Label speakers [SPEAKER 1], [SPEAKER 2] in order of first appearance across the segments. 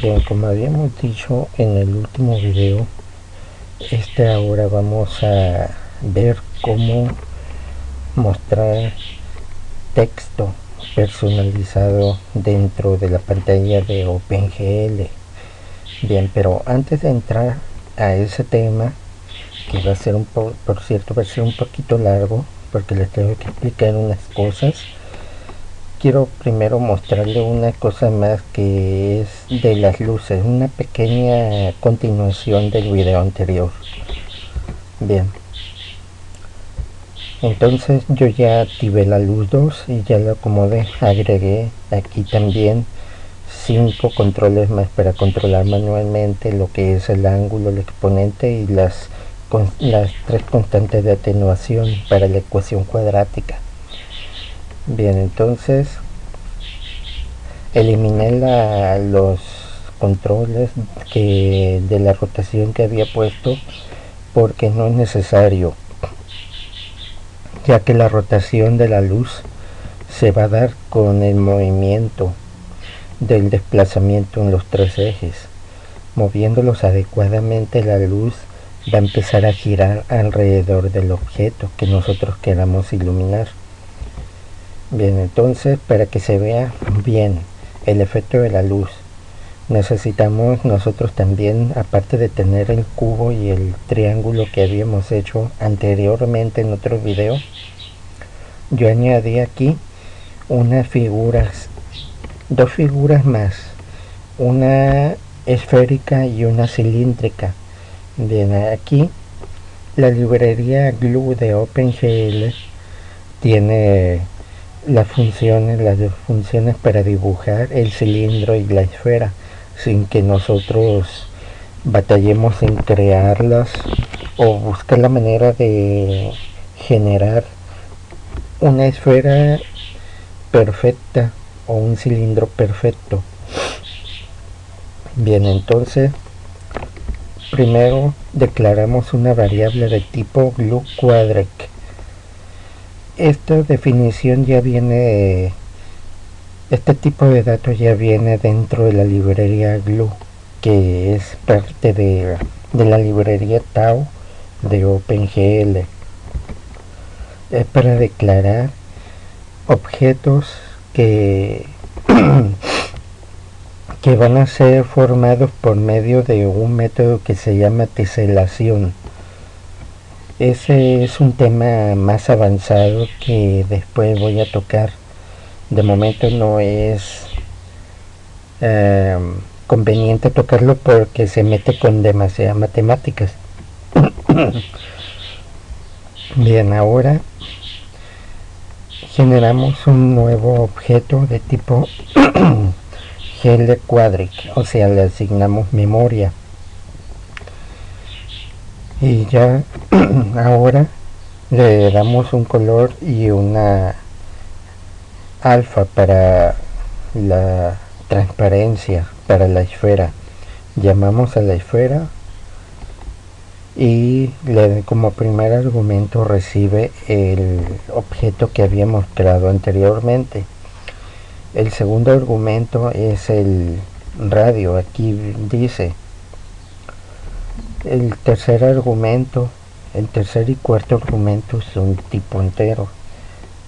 [SPEAKER 1] Bien, como habíamos dicho en el último video, ahora vamos a ver cómo mostrar texto personalizado dentro de la pantalla de OpenGL. Bien, pero antes de entrar a ese tema, que va a ser por cierto, va a ser un poquito largo, porque les tengo que explicar unas cosas. Quiero primero mostrarle una cosa más que es de las luces, una pequeña continuación del video anterior. Bien, entonces yo ya activé la luz 2 y ya lo acomodé. Agregué aquí también 5 controles más para controlar manualmente lo que es el ángulo, el exponente y las 3 constantes de atenuación para la ecuación cuadrática. Bien, entonces eliminé los controles de la rotación que había puesto, porque no es necesario, ya que la rotación de la luz se va a dar con el movimiento del desplazamiento en los 3 ejes. Moviéndolos adecuadamente, la luz va a empezar a girar alrededor del objeto que nosotros queramos iluminar. Bien, entonces para que se vea bien el efecto de la luz, necesitamos nosotros también, aparte de tener el cubo y el triángulo que habíamos hecho anteriormente en otro video, yo añadí aquí dos figuras más, una esférica y una cilíndrica. Bien, aquí la librería Glue de OpenGL tiene las funciones para dibujar el cilindro y la esfera sin que nosotros batallemos en crearlas o buscar la manera de generar una esfera perfecta o un cilindro perfecto. Bien, entonces primero declaramos una variable de tipo GlueQuadratic. Esta definición ya viene, este tipo de datos ya viene dentro de la librería Glue, que es parte de la librería Tau de OpenGL. Es para declarar objetos que que van a ser formados por medio de un método que se llama teselación. Ese es un tema más avanzado que después voy a tocar. De momento no es conveniente tocarlo porque se mete con demasiadas matemáticas. Bien, ahora generamos un nuevo objeto de tipo GL Quadric, o sea, le asignamos memoria. Y ya ahora le damos un color y una alfa para la transparencia, para la esfera. Llamamos a la esfera y como primer argumento recibe el objeto que habíamos creado anteriormente. El segundo argumento es el radio. Aquí dice el tercer y cuarto argumento son tipo entero.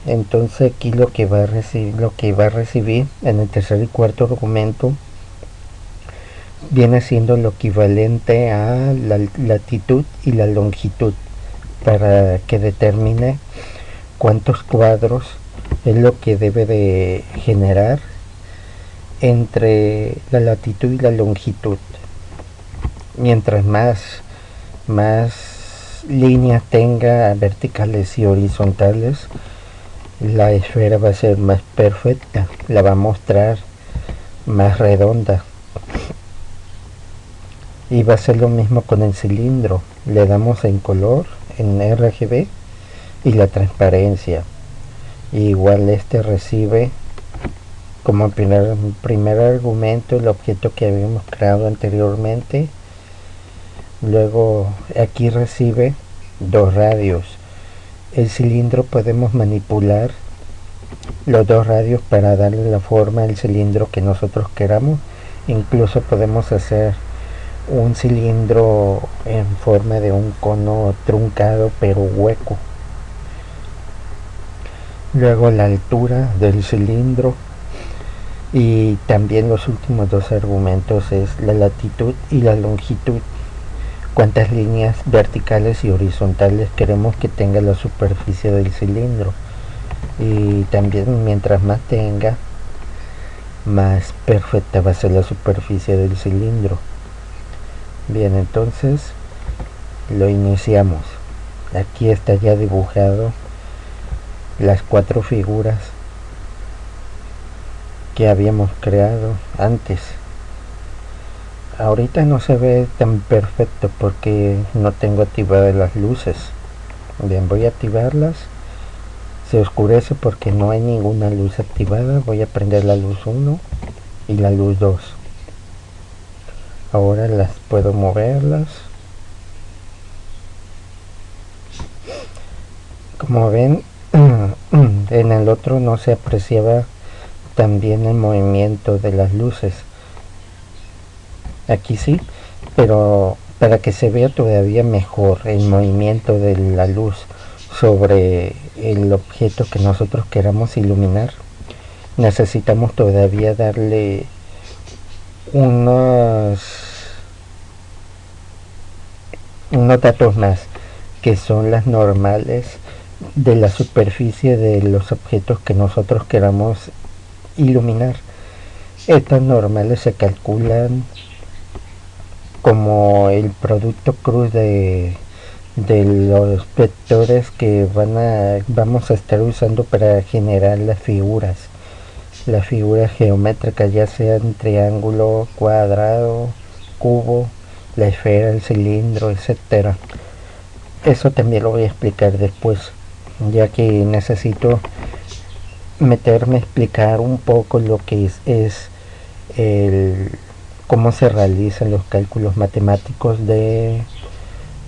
[SPEAKER 1] Entonces aquí lo que va a recibir en el tercer y cuarto argumento viene siendo lo equivalente a la latitud y la longitud, para que determine cuántos cuadros es lo que debe de generar entre la latitud y la longitud. Mientras más líneas tenga verticales y horizontales, la esfera va a ser más perfecta, la va a mostrar más redonda. Y va a ser lo mismo con el cilindro. Le damos en color, en RGB, y la transparencia. Igual recibe como primer argumento el objeto que habíamos creado anteriormente. Luego aquí recibe dos radios. El cilindro podemos manipular los dos radios para darle la forma al cilindro que nosotros queramos, Incluso podemos hacer un cilindro en forma de un cono truncado pero hueco. Luego la altura del cilindro, y también los últimos dos argumentos es la latitud y la longitud. Cuántas líneas verticales y horizontales queremos que tenga la superficie del cilindro. Y también mientras más tenga, más perfecta va a ser la superficie del cilindro. Bien, entonces lo iniciamos. Aquí está ya dibujado las 4 figuras que habíamos creado antes. Ahorita no se ve tan perfecto porque no tengo activadas las luces. Bien, voy a activarlas. Se oscurece porque no hay ninguna luz activada. Voy a prender la luz 1 y la luz 2. Ahora las puedo moverlas. Como ven, en el otro no se apreciaba también el movimiento de las luces. Aquí sí, pero para que se vea todavía mejor el movimiento de la luz sobre el objeto que nosotros queramos iluminar, necesitamos todavía darle unos datos más, que son las normales de la superficie de los objetos que nosotros queramos iluminar. Estas normales se calculan como el producto cruz de los vectores que vamos a estar usando para generar las figuras geométricas, ya sean triángulo, cuadrado, cubo, la esfera, el cilindro, etcétera. Eso también lo voy a explicar después, ya que necesito meterme a explicar un poco lo que es cómo se realizan los cálculos matemáticos de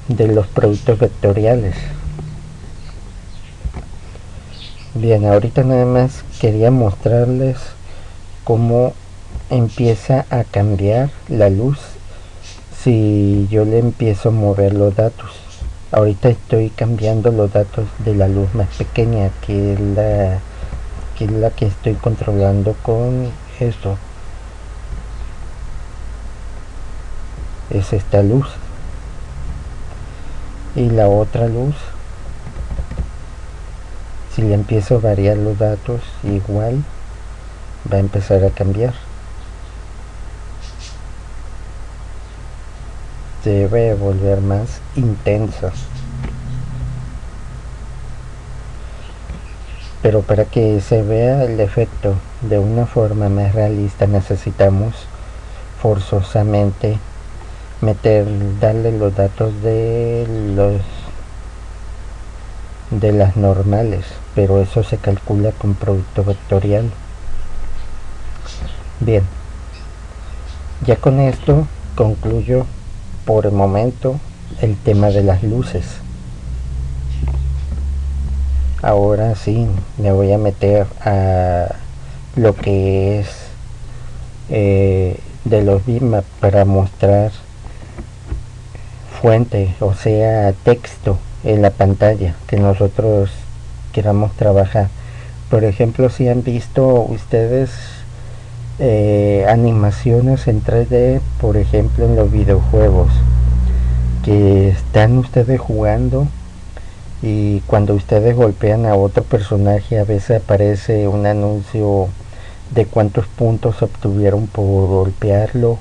[SPEAKER 1] los productos vectoriales. Bien, ahorita nada más quería mostrarles cómo empieza a cambiar la luz si yo le empiezo a mover los datos. Ahorita estoy cambiando los datos de la luz más pequeña, que es la que estoy controlando con esto. Es esta luz. Y la otra luz, si le empiezo a variar los datos, igual va a empezar a cambiar. Se debe volver más intensa. Pero para que se vea el efecto de una forma más realista, necesitamos forzosamente darle los datos de las normales, pero eso se calcula con producto vectorial. Bien, ya con esto concluyo por el momento el tema de las luces. Ahora sí me voy a meter a lo que es de los bitmaps para mostrar fuente, o sea, texto en la pantalla que nosotros queramos trabajar. Por ejemplo, si han visto ustedes animaciones en 3D, por ejemplo en los videojuegos, que están ustedes jugando y cuando ustedes golpean a otro personaje a veces aparece un anuncio de cuántos puntos obtuvieron por golpearlo,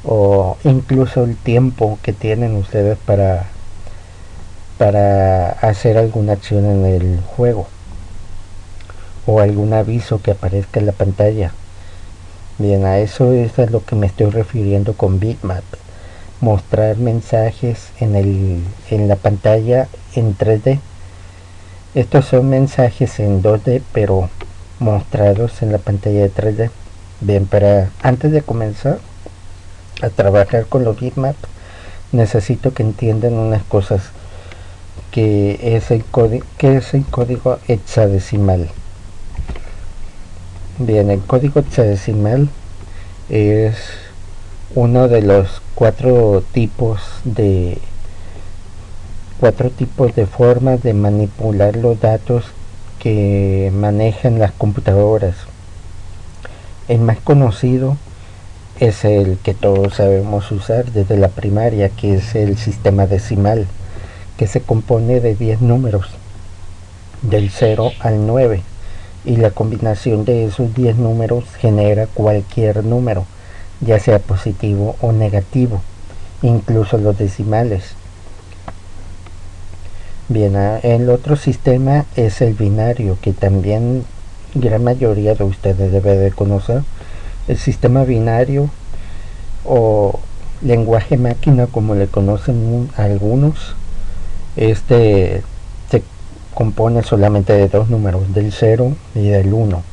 [SPEAKER 1] o incluso el tiempo que tienen ustedes para hacer alguna acción en el juego, o algún aviso que aparezca en la pantalla. Bien, a eso es a lo que me estoy refiriendo con bitmap. Mostrar mensajes en la pantalla en 3D. Estos son mensajes en 2D, pero mostrados en la pantalla de 3D. Bien, antes de comenzar a trabajar con los bitmaps, necesito que entiendan unas cosas, que es el código hexadecimal. Bien, el código hexadecimal Es uno de los cuatro tipos de formas de manipular los datos que manejan las computadoras. El más conocido es el que todos sabemos usar desde la primaria, que es el sistema decimal, que se compone de 10 números, del 0 al 9, y la combinación de esos 10 números genera cualquier número, ya sea positivo o negativo, incluso los decimales. Bien, el otro sistema es el binario, que también gran mayoría de ustedes debe de conocer. El sistema binario o lenguaje máquina, como le conocen algunos, se compone solamente de dos números, del 0 y del 1.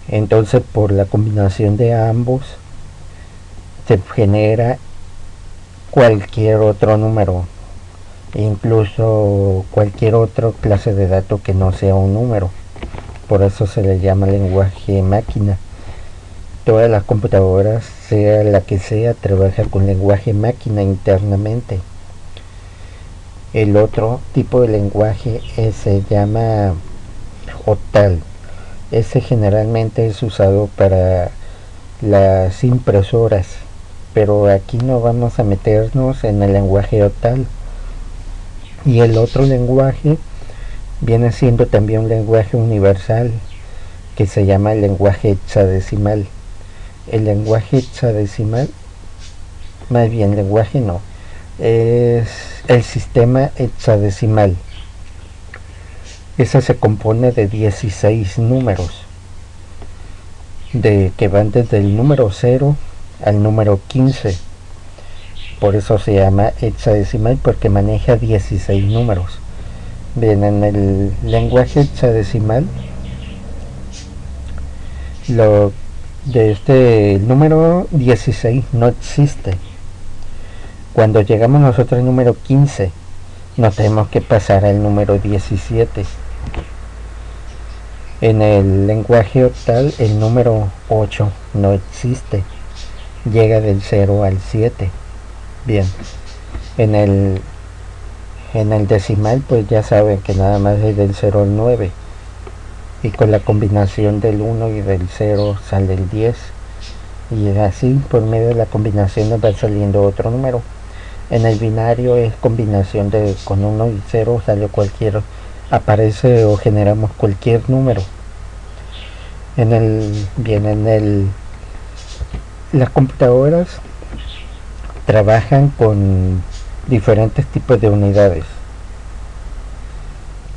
[SPEAKER 1] Entonces, por la combinación de ambos se genera cualquier otro número, incluso cualquier otra clase de dato que no sea un número. Por eso se le llama lenguaje máquina. Todas las computadoras, sea la que sea, trabaja con lenguaje máquina internamente. El otro tipo de lenguaje se llama octal. Ese generalmente es usado para las impresoras, pero aquí no vamos a meternos en el lenguaje octal. Y el otro lenguaje viene siendo también un lenguaje universal, que se llama el lenguaje hexadecimal. El lenguaje hexadecimal, más bien lenguaje no, es el sistema hexadecimal. Ese se compone de 16 números, que van desde el número 0 al número 15. Por eso se llama hexadecimal, porque maneja 16 números. Bien, en el lenguaje hexadecimal, lo de este número 16 no existe. Cuando llegamos nosotros al número 15, nos tenemos que pasar al número 17. En el lenguaje octal, el número 8 no existe. Llega del 0 al 7. Bien, en el decimal, pues ya saben que nada más es del 0 al 9. Y con la combinación del 1 y del 0 sale el 10. Y así, por medio de la combinación, nos va saliendo otro número. En el binario es combinación de con 1 y 0 sale cualquier, aparece o generamos cualquier número. Las computadoras trabajan con diferentes tipos de unidades,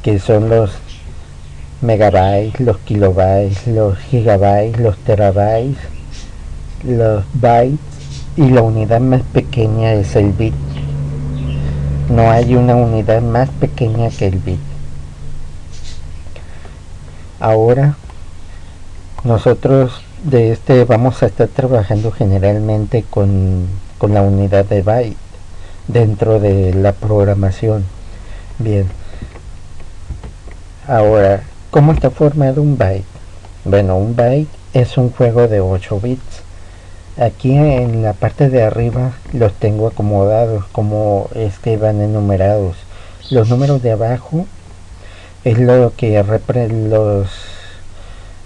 [SPEAKER 1] que son los megabytes, los kilobytes, los gigabytes, los terabytes, los bytes, y la unidad más pequeña es el bit. No hay una unidad más pequeña que el bit. Ahora nosotros vamos a estar trabajando generalmente con la unidad de byte dentro de la programación. Bien, ahora, ¿cómo está formado un byte? Bueno, un byte es un juego de 8 bits. Aquí en la parte de arriba los tengo acomodados como van enumerados. Los números de abajo es lo que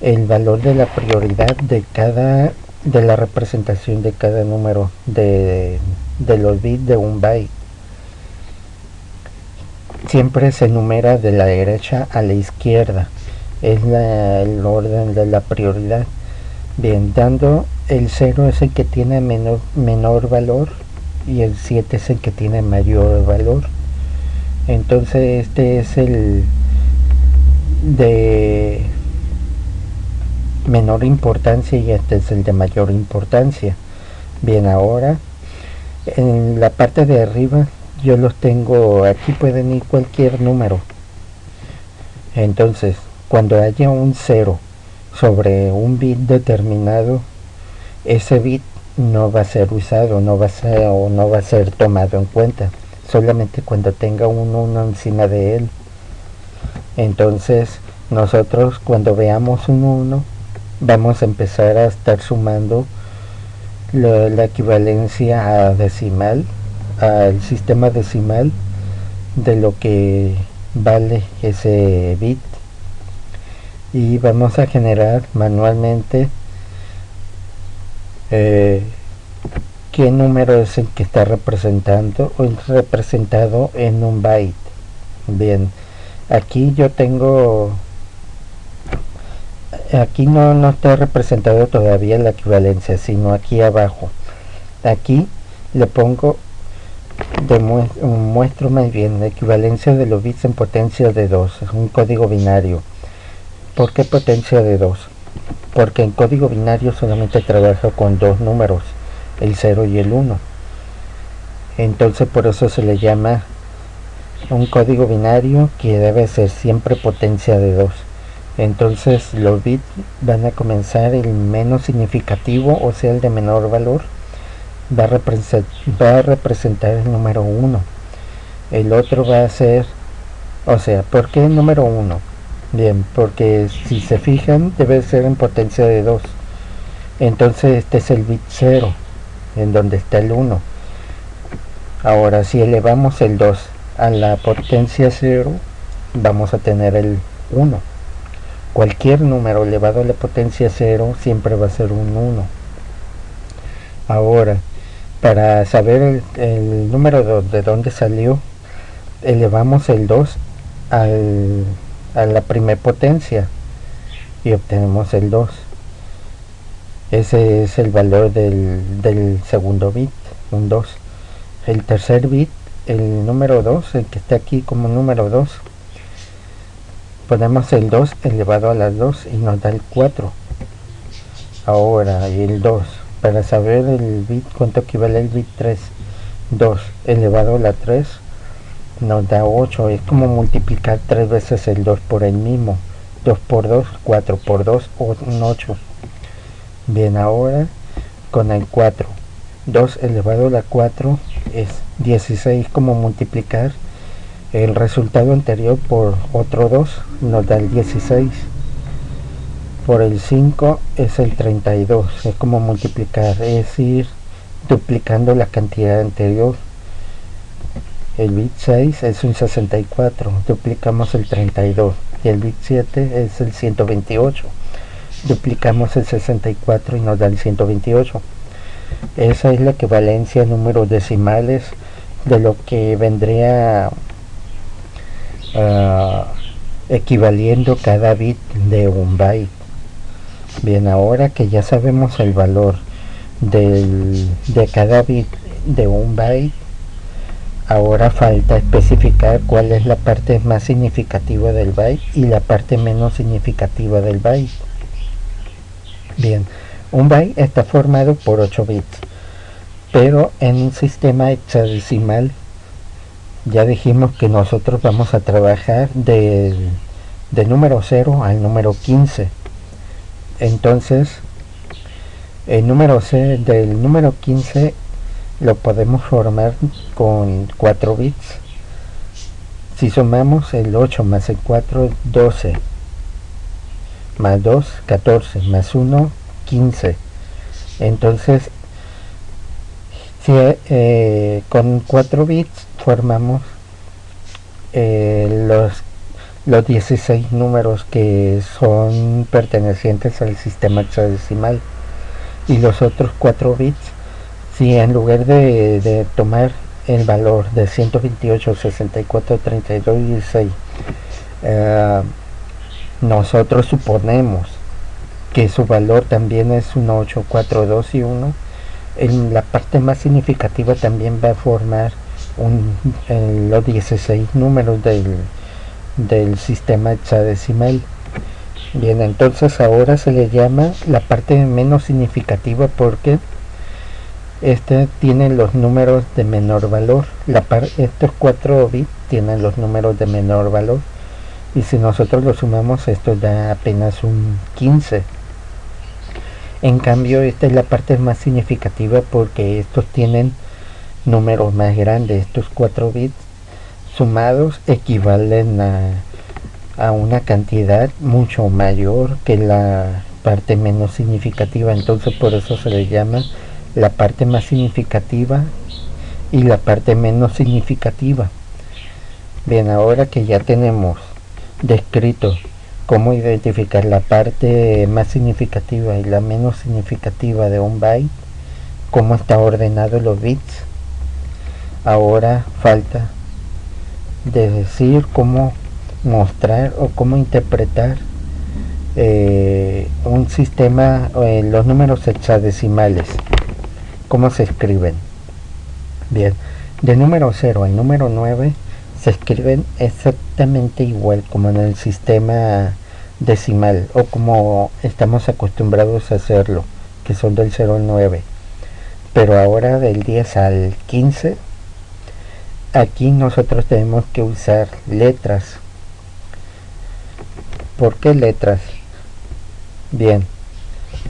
[SPEAKER 1] el valor de la prioridad de la representación de cada número de los bits de un byte. Siempre se enumera de la derecha a la izquierda. Es el orden de la prioridad. Bien, dando el 0 es el que tiene menor valor y el 7 es el que tiene mayor valor. Entonces este es el de menor importancia y este es el de mayor importancia. Bien, ahora en la parte de arriba yo los tengo, aquí pueden ir cualquier número. Entonces cuando haya un 0 sobre un bit determinado, ese bit no va a ser usado, no va a ser tomado en cuenta, solamente cuando tenga un 1 encima de él. Entonces nosotros cuando veamos un 1 vamos a empezar a estar sumando la equivalencia a decimal, al sistema decimal de lo que vale ese bit, y vamos a generar manualmente qué número es el que está representando o representado en un byte. Bien, aquí yo tengo, aquí no está representado todavía la equivalencia, sino aquí abajo. Aquí le pongo, muestro más bien la equivalencia de los bits en potencia de 2, es un código binario. ¿Por qué potencia de 2? Porque en código binario solamente trabaja con dos números, el 0 y el 1. Entonces por eso se le llama un código binario que debe ser siempre potencia de 2. Entonces los bits van a comenzar el menos significativo, o sea el de menor valor, va a representar el número 1. El otro va a ser, o sea, ¿por qué el número 1? Bien, porque si se fijan debe ser en potencia de 2. Entonces este es el bit 0, en donde está el 1. Ahora si elevamos el 2 a la potencia 0, vamos a tener el 1. Cualquier número elevado a la potencia 0 siempre va a ser un 1. Ahora, para saber el número de dónde salió, elevamos el 2 a la primer potencia y obtenemos el 2. Ese es el valor del segundo bit, un 2. El tercer bit, el número 2, el que está aquí como número 2, ponemos el 2 elevado a las 2 y nos da el 4. Ahora el 2, para saber el bit, cuánto equivale el bit 3, 2 elevado a la 3 nos da 8. Es como multiplicar 3 veces el 2 por el mismo. 2 por 2, 4 por 2, un 8. Bien, ahora con el 4, 2 elevado a la 4 es 16, como multiplicar el resultado anterior por otro 2, nos da el 16. Por el 5 es el 32, es como multiplicar, es ir duplicando la cantidad anterior. El bit 6 es un 64, duplicamos el 32. Y el bit 7 es el 128, duplicamos el 64 y nos da el 128. Esa es la equivalencia a números decimales de lo que vendría equivaliendo cada bit de un byte. Bien, ahora que ya sabemos el valor de cada bit de un byte, ahora falta especificar cuál es la parte más significativa del byte y la parte menos significativa del byte. Bien, un byte está formado por 8 bits, pero en un sistema hexadecimal ya dijimos que nosotros vamos a trabajar del número 0 al número 15. Entonces el número C del número 15 lo podemos formar con 4 bits. Si sumamos el 8 más el 4, 12, más 2, 14, más 1, 15. Entonces si, con 4 bits formamos los 16 números que son pertenecientes al sistema hexadecimal, y los otros 4 bits, si en lugar de tomar el valor de 128, 64, 32 y 16, nosotros suponemos que su valor también es 1, 8, 4, 2 y 1, en la parte más significativa también va a formar los 16 números del sistema hexadecimal. Bien, entonces ahora se le llama la parte menos significativa porque este tiene los números de menor valor. Estos 4 bits tienen los números de menor valor, y si nosotros lo sumamos esto da apenas un 15. En cambio esta es la parte más significativa porque estos tienen números más grandes. Estos 4 bits sumados equivalen a una cantidad mucho mayor que la parte menos significativa. Entonces por eso se le llama la parte más significativa y la parte menos significativa. Bien, ahora que ya tenemos descrito cómo identificar la parte más significativa y la menos significativa de un byte, cómo está ordenado los bits, ahora falta de decir cómo mostrar o cómo interpretar un sistema, los números hexadecimales, cómo se escriben. Bien, de número 0 al número 9 se escriben exactamente igual como en el sistema decimal o como estamos acostumbrados a hacerlo, que son del 0 al 9. Pero ahora del 10 al 15, aquí nosotros tenemos que usar letras. ¿Por qué letras? Bien,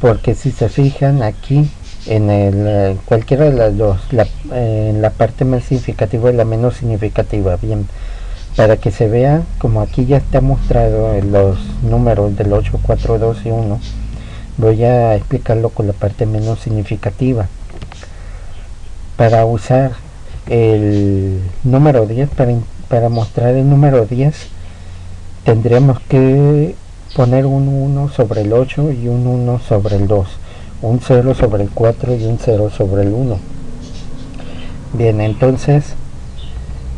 [SPEAKER 1] porque si se fijan aquí en cualquiera de las dos, en la parte más significativa y la menos significativa, bien, para que se vea, como aquí ya está mostrado los números del 8, 4, 2 y 1, voy a explicarlo con la parte menos significativa. Para usar el número 10, para mostrar el número 10, tendríamos que poner un 1 sobre el 8 y un 1 sobre el 2, un 0 sobre el 4 y un 0 sobre el 1. Bien, entonces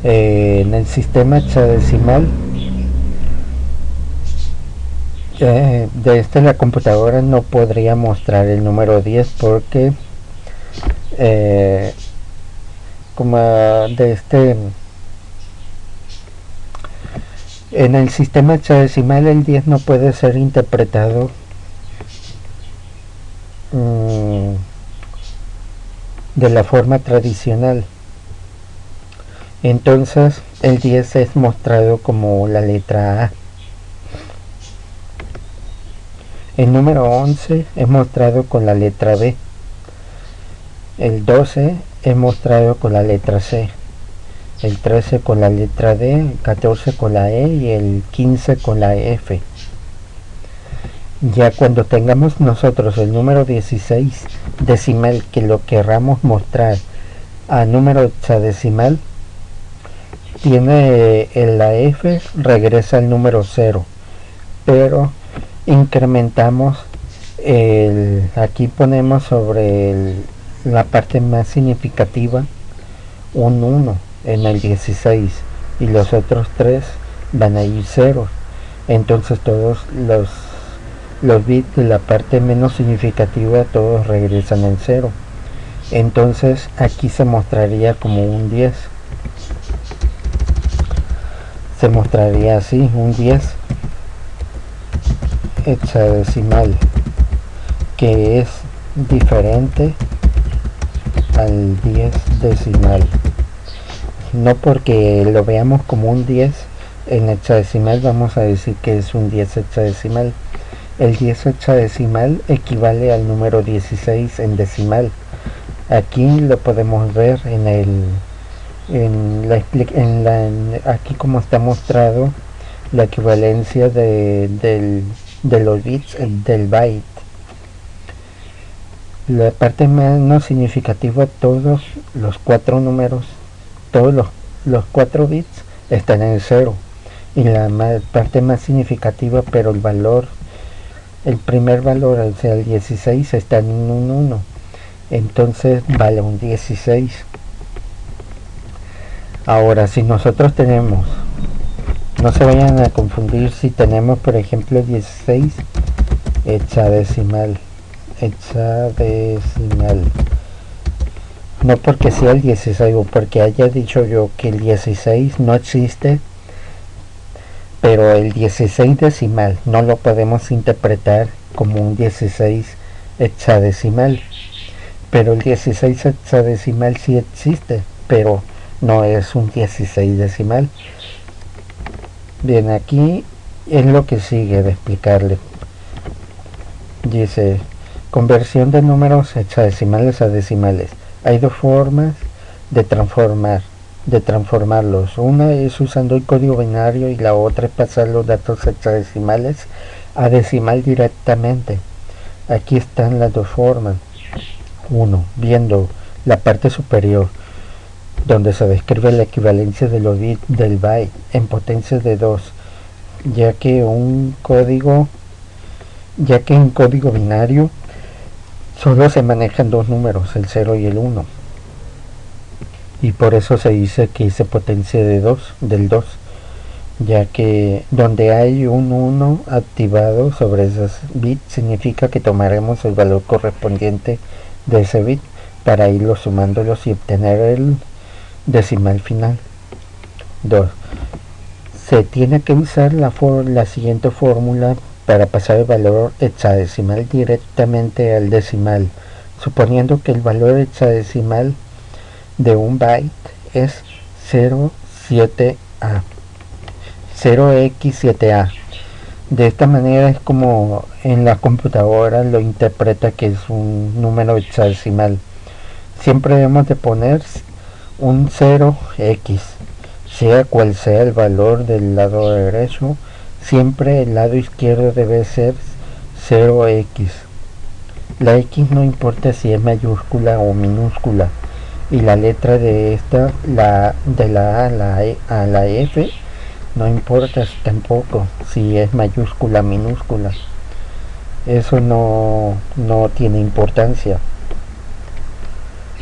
[SPEAKER 1] en el sistema hexadecimal de la computadora no podría mostrar el número 10 porque como en el sistema hexadecimal el 10 no puede ser interpretado de la forma tradicional. Entonces el 10 es mostrado como la letra A. El número 11 es mostrado con la letra B. El 12 es mostrado con la letra C. El 13 con la letra D, el 14 con la E y el 15 con la F. Ya cuando tengamos nosotros el número 16 decimal que lo querramos mostrar a número hexadecimal, tiene la F, regresa al número 0, pero incrementamos aquí ponemos sobre la parte más significativa un 1 en el 16 y los otros 3 van a ir 0. Entonces todos los bits de la parte menos significativa todos regresan en 0. Entonces aquí se mostraría como un 10. Se mostraría así, un 10 hexadecimal, que es diferente al 10 decimal. No porque lo veamos como un 10 en hexadecimal vamos a decir que es un 10 hexadecimal. El 10 hexadecimal equivale al número 16 en decimal. Aquí lo podemos ver aquí como está mostrado la equivalencia de los bits del byte. La parte menos significativa, todos los 4 números, todos los 4 bits están en 0, y la parte más significativa, pero el primer valor, o sea el 16, está en un 1, entonces vale un 16. Ahora, si nosotros tenemos, no se vayan a confundir si tenemos por ejemplo 16 hexadecimal, no porque sea el 16 o porque haya dicho yo que el 16 no existe, pero el 16 decimal no lo podemos interpretar como un 16 hexadecimal, pero el 16 hexadecimal sí existe, pero no es un 16 decimal. Bien, aquí es lo que sigue de explicarle. Dice: conversión de números hexadecimales a decimales. Hay dos formas de transformarlos. Una es usando el código binario y la otra es pasar los datos hexadecimales a decimal directamente. Aquí están las dos formas. Uno, viendo la parte superior, donde se describe la equivalencia de los bits del byte en potencia de 2, ya que en código binario solo se manejan dos números, el 0 y el 1, y por eso se dice que se potencia del 2, ya que donde hay un 1 activado sobre esos bits significa que tomaremos el valor correspondiente de ese bit para irlo sumándolos y obtener el decimal final. 2. Se tiene que usar la siguiente fórmula para pasar el valor hexadecimal directamente al decimal, suponiendo que el valor hexadecimal de un byte es 0x7a. De esta manera es como en la computadora lo interpreta que es un número hexadecimal. Siempre debemos de poner un 0x, sea cual sea el valor del lado derecho, siempre el lado izquierdo debe ser 0x. La x no importa si es mayúscula o minúscula, y la letra de esta, de la A a la F, no importa tampoco si es mayúscula o minúscula. Eso no tiene importancia.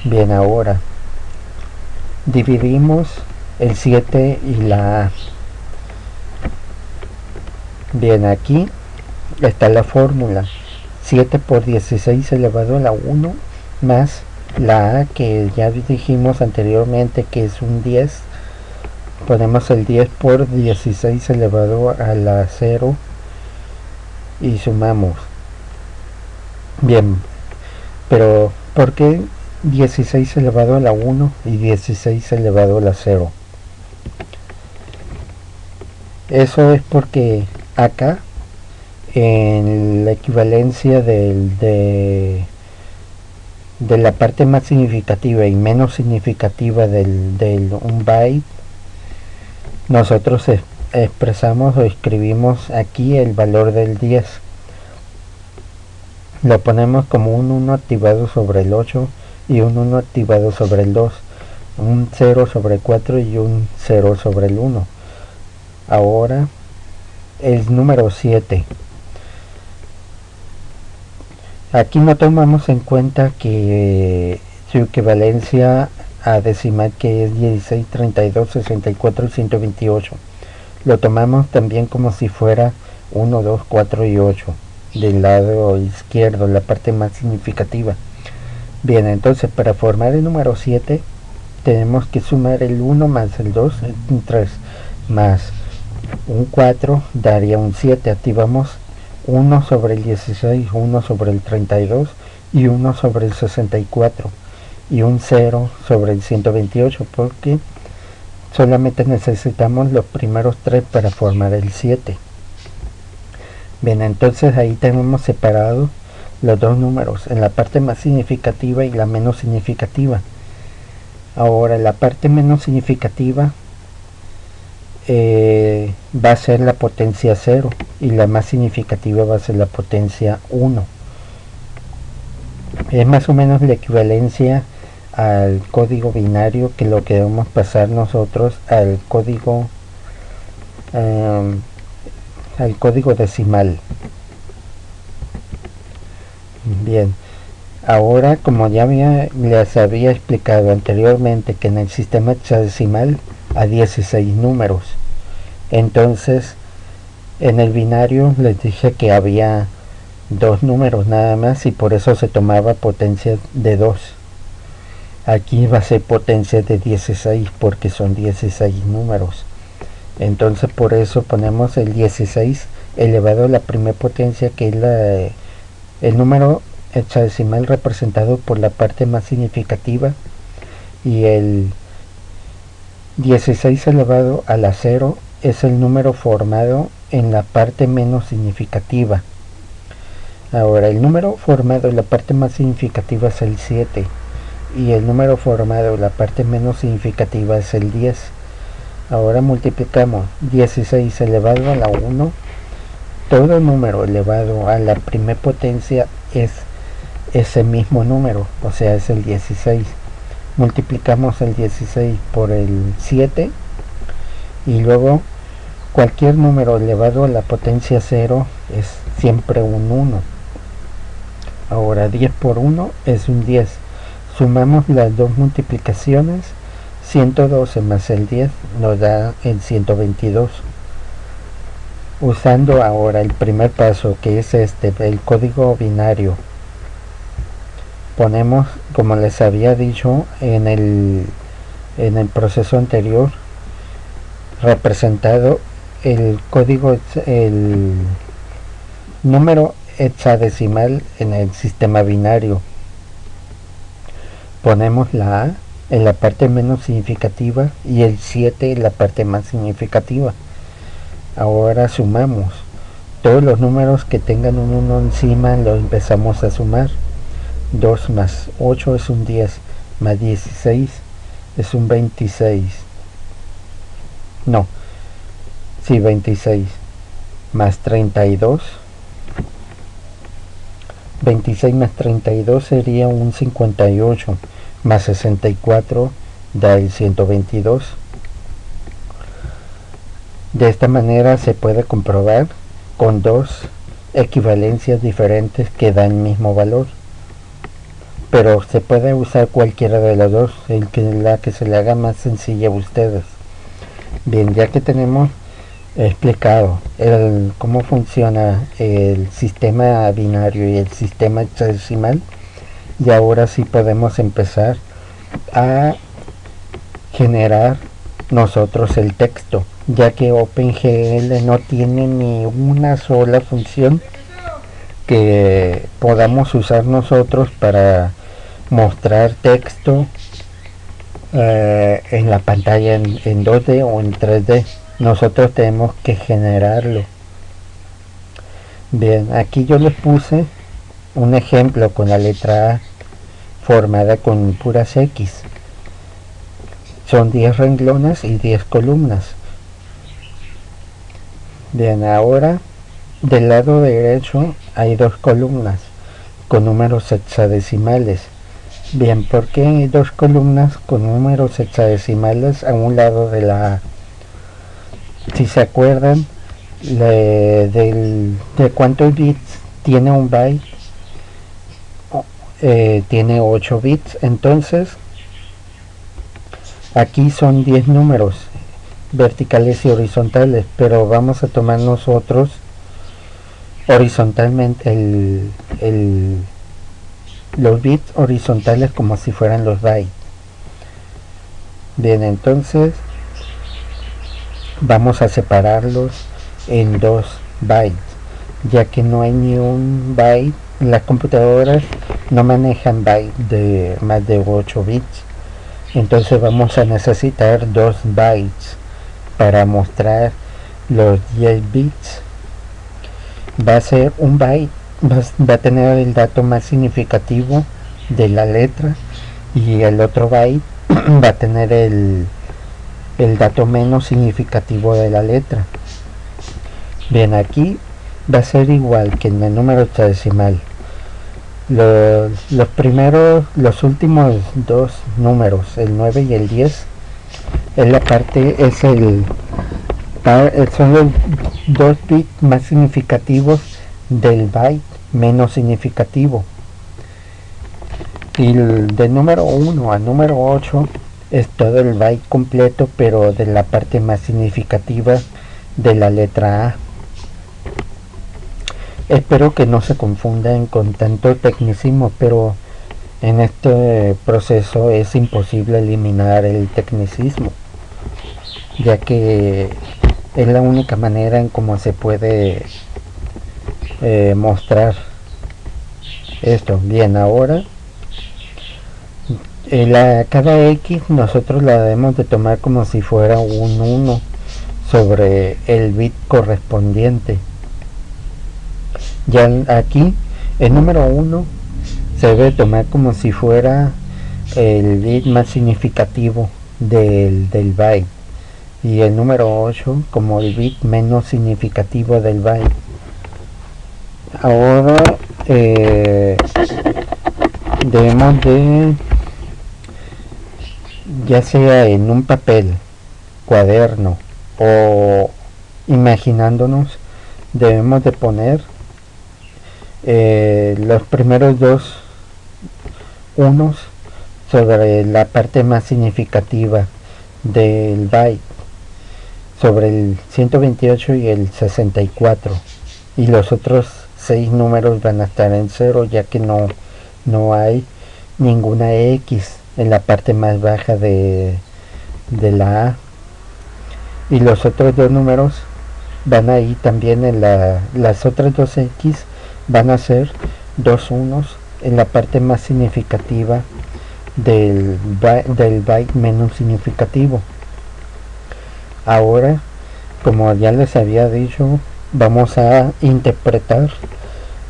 [SPEAKER 1] Bien, ahora dividimos el 7 y la A. Bien, aquí está la fórmula: 7 por 16 elevado a la 1 más la A, que ya dijimos anteriormente que es un 10. Ponemos el 10 por 16 elevado a la 0 y sumamos. Bien, pero ¿por qué 16 elevado a la 1 y 16 elevado a la 0? Eso es porque acá en la equivalencia de la parte más significativa y menos significativa del un byte, nosotros expresamos o escribimos aquí el valor del 10. Lo ponemos como un 1 activado sobre el 8 y un 1 activado sobre el 2, un 0 sobre 4 y un 0 sobre el 1. Ahora el número 7. Aquí no tomamos en cuenta que su equivalencia a decimal, que es 16, 32, 64 y 128. Lo tomamos también como si fuera 1, 2, 4 y 8 del lado izquierdo, la parte más significativa. Bien, entonces para formar el número 7 tenemos que sumar el 1 más el 2, un 3, más un 4 daría un 7. Activamos 1 sobre el 16, 1 sobre el 32 y 1 sobre el 64 y un 0 sobre el 128, porque solamente necesitamos los primeros 3 para formar el 7. Bien, entonces ahí tenemos separados los dos números, en la parte más significativa y la menos significativa. Ahora la parte menos significativa va a ser la potencia 0 y la más significativa va a ser la potencia 1. Es más o menos la equivalencia al código binario que lo que debemos pasar nosotros al código decimal. Bien, ahora, como ya les había explicado anteriormente, que en el sistema hexadecimal hay 16 números, entonces en el binario les dije que había dos números nada más y por eso se tomaba potencia de 2. Aquí va a ser potencia de 16 porque son 16 números. Entonces por eso ponemos el 16 elevado a la primera potencia, que es el número hexadecimal representado por la parte más significativa, y el 16 elevado a la 0 es el número formado en la parte menos significativa. Ahora el número formado en la parte más significativa es el 7 y el número formado en la parte menos significativa es el 10. Ahora multiplicamos 16 elevado a la 1, todo número elevado a la primera potencia es ese mismo número, o sea, es el 16. Multiplicamos el 16 por el 7 y luego cualquier número elevado a la potencia 0 es siempre un 1. Ahora 10 por 1 es un 10. Sumamos las dos multiplicaciones, 112 más el 10 nos da el 122. Usando ahora el primer paso, que es el código binario, ponemos, como les había dicho en el proceso anterior, representado el código, el número hexadecimal en el sistema binario. Ponemos la A en la parte menos significativa y el 7 en la parte más significativa. Ahora sumamos todos los números que tengan un 1 encima, los empezamos a sumar. 2 más 8 es un 10, más 16 es un 26. No, sí, 26, más 32. 26 más 32 sería un 58, más 64 da el 122. De esta manera se puede comprobar con dos equivalencias diferentes que dan el mismo valor, pero se puede usar cualquiera de las dos, la que se le haga más sencilla a ustedes. Bien, ya que tenemos explicado cómo funciona el sistema binario y el sistema hexadecimal, y ahora sí podemos empezar a generar nosotros el texto, ya que OpenGL no tiene ni una sola función que podamos usar nosotros para mostrar texto en la pantalla en 2D o en 3D. Nosotros tenemos que generarlo. Bien, aquí yo les puse un ejemplo con la letra A formada con puras X. Son 10 renglones y 10 columnas. Bien, ahora del lado derecho hay dos columnas con números hexadecimales. Bien, ¿por qué hay dos columnas con números hexadecimales a un lado de la A? Si se acuerdan de cuántos bits tiene un byte, tiene 8 bits. Entonces aquí son 10 números verticales y horizontales, pero vamos a tomar nosotros horizontalmente los bits horizontales como si fueran los bytes. Bien, entonces vamos a separarlos en 2 bytes, ya que no hay ni un byte. Las computadoras no manejan bytes de más de 8 bits, entonces vamos a necesitar 2 bytes para mostrar los 10 bits. Va a ser un byte, va a tener el dato más significativo de la letra, y el otro byte va a tener el dato menos significativo de la letra. Bien, aquí va a ser igual que en el número hexadecimal. Los últimos dos números, el 9 y el 10, son los 2 bits más significativos del byte menos significativo. Y del número 1 al número 8 es todo el byte completo, pero de la parte más significativa de la letra A. Espero que no se confundan con tanto tecnicismo, pero en este proceso es imposible eliminar el tecnicismo, ya que es la única manera en cómo se puede mostrar esto. Bien, ahora cada X nosotros la debemos de tomar como si fuera un 1 sobre el bit correspondiente. Ya aquí el número 1 se debe tomar como si fuera el bit más significativo del byte, y el número 8 como el bit menos significativo del byte. Ahora debemos de, ya sea en un papel, cuaderno o imaginándonos, debemos de poner los primeros dos unos sobre la parte más significativa del byte, sobre el 128 y el 64, y los otros 6 números van a estar en cero, ya que no hay ninguna X en la parte más baja de la A, y los otros dos números van ahí también en las otras dos X van a ser dos unos en la parte más significativa del byte menos significativo. Ahora, como ya les había dicho, vamos a interpretar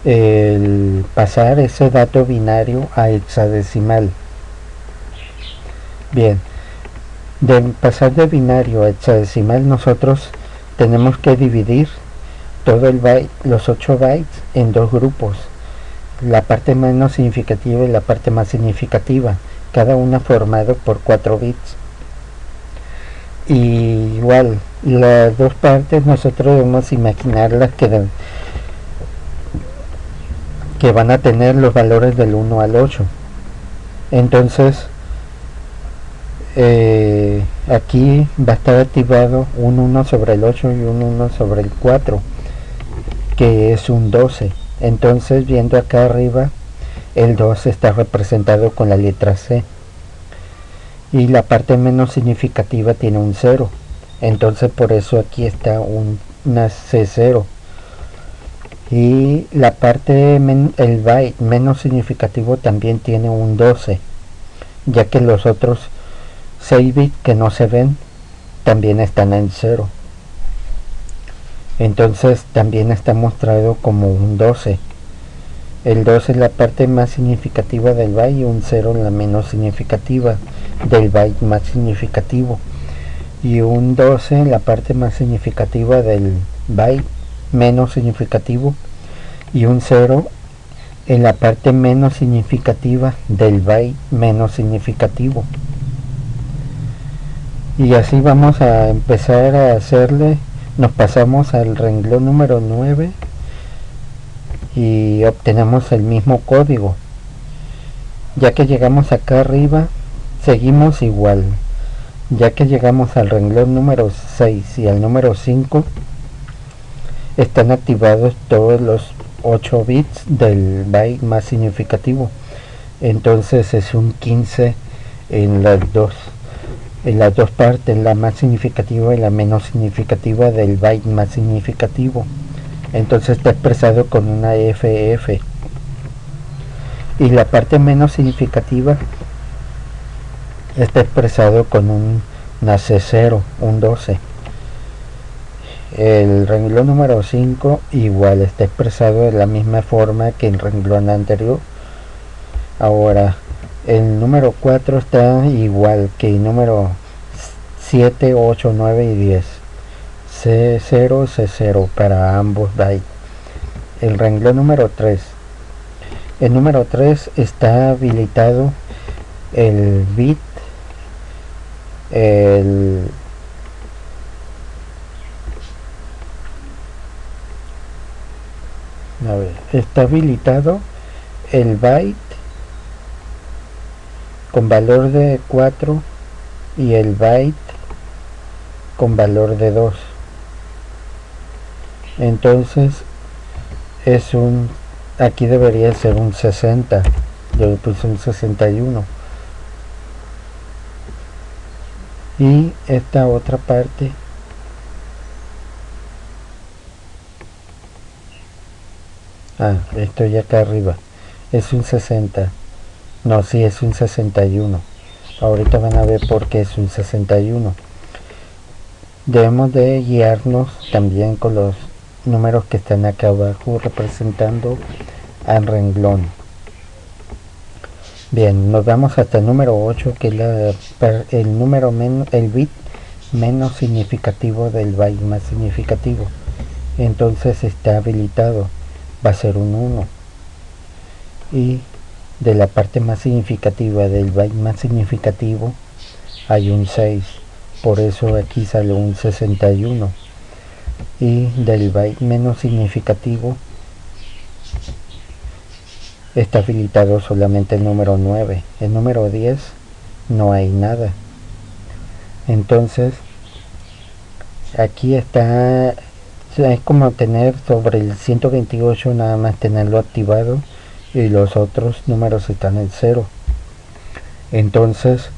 [SPEAKER 1] el pasar ese dato binario a hexadecimal. Bien, de pasar de binario a hexadecimal, nosotros tenemos que dividir todo el byte, los 8 bytes, en dos grupos, la parte menos significativa y la parte más significativa, cada una formado por 4 bits. Y igual, las dos partes nosotros debemos imaginarlas que van a tener los valores del 1 al 8. Entonces, aquí va a estar activado un 1 sobre el 8 y un 1 sobre el 4, que es un 12. Entonces, viendo acá arriba, el 12 está representado con la letra C, y la parte menos significativa tiene un 0. Entonces, por eso aquí está una C0. Y la parte, el byte menos significativo también tiene un 12, ya que los otros 6 bits que no se ven también están en 0. Entonces también está mostrado como un 12. El 12 es la parte más significativa del byte y un 0 la menos significativa del byte más significativo. Y un 12 la parte más significativa del byte menos significativo, y un 0 en la parte menos significativa del byte menos significativo. Y así vamos a empezar a hacerle. Nos pasamos al renglón número 9 y obtenemos el mismo código. Ya que llegamos acá arriba, seguimos igual. Ya que llegamos al renglón número 6 y al número 5, están activados todos los 8 bits del byte más significativo. Entonces es un 15 en las dos partes, la más significativa y la menos significativa del byte más significativo. Entonces está expresado con una FF. Y la parte menos significativa está expresado con una C0, un 12. El renglón número 5 igual está expresado de la misma forma que el renglón anterior. Ahora, el número 4 está igual que el número 7, 8, 9 y 10. C0, C0 para ambos bytes. El renglón número 3. El número 3 está habilitado el bit, está habilitado el byte con valor de 4 y el byte con valor de 2. Entonces es aquí debería ser un 60. Yo le puse un 61. Y esta otra parte estoy acá arriba, es un 60. No, sí, es un 61. Ahorita van a ver por qué es un 61. Debemos de guiarnos también con los números que están acá abajo representando al renglón. Bien, nos vamos hasta el número 8, que es el bit menos significativo del byte más significativo. Entonces está habilitado, va a ser un 1. Y de la parte más significativa del byte más significativo hay un 6, por eso aquí sale un 61, y del byte menos significativo está habilitado solamente el número 9, el número 10 no hay nada. Entonces aquí está, es como tener sobre el 128 nada más tenerlo activado y los otros números están en 0. Entonces,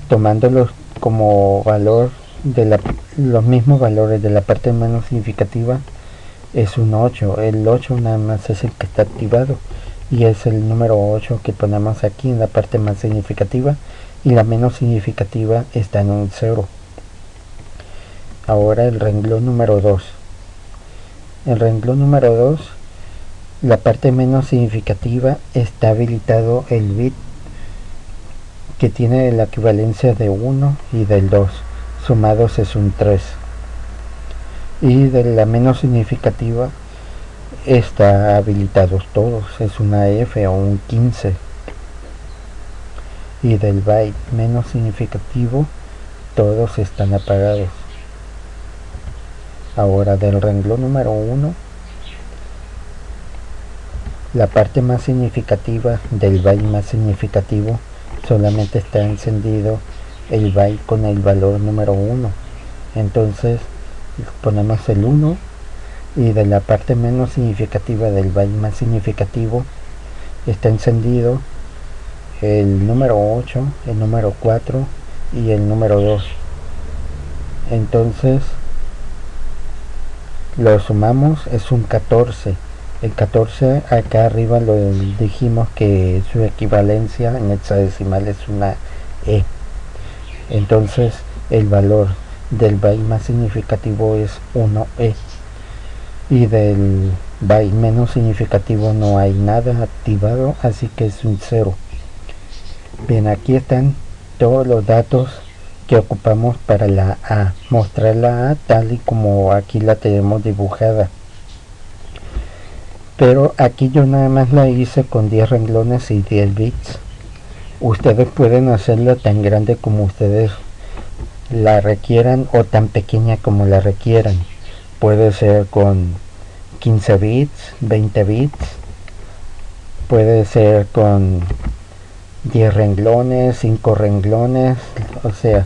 [SPEAKER 1] tomándolos como valor de los mismos valores de la parte menos significativa, es un 8. El 8 nada más es el que está activado y es el número 8 que ponemos aquí en la parte más significativa, y la menos significativa está en un 0. Ahora el renglón número 2. El renglón número 2, la parte menos significativa, está habilitado el bit que tiene la equivalencia de 1 y del 2, sumados es un 3. Y de la menos significativa está habilitados todos, es una F o un 15. Y del byte menos significativo todos están apagados. Ahora del renglón número 1, la parte más significativa del byte más significativo, solamente está encendido el byte con el valor número 1. Entonces ponemos el 1, y de la parte menos significativa del byte más significativo está encendido el número 8, el número 4 y el número 2. Entonces lo sumamos, es un 14. El 14 acá arriba lo dijimos que su equivalencia en hexadecimal es una E. Entonces el valor del byte más significativo es 1E, y del byte menos significativo no hay nada activado, así que es un 0. Bien, aquí están todos los datos que ocupamos para la A, mostrar la A tal y como aquí la tenemos dibujada. Pero aquí yo nada más la hice con 10 renglones y 10 bits. Ustedes pueden hacerla tan grande como ustedes la requieran o tan pequeña como la requieran. Puede ser con 15 bits, 20 bits, puede ser con 10 renglones, 5 renglones, o sea,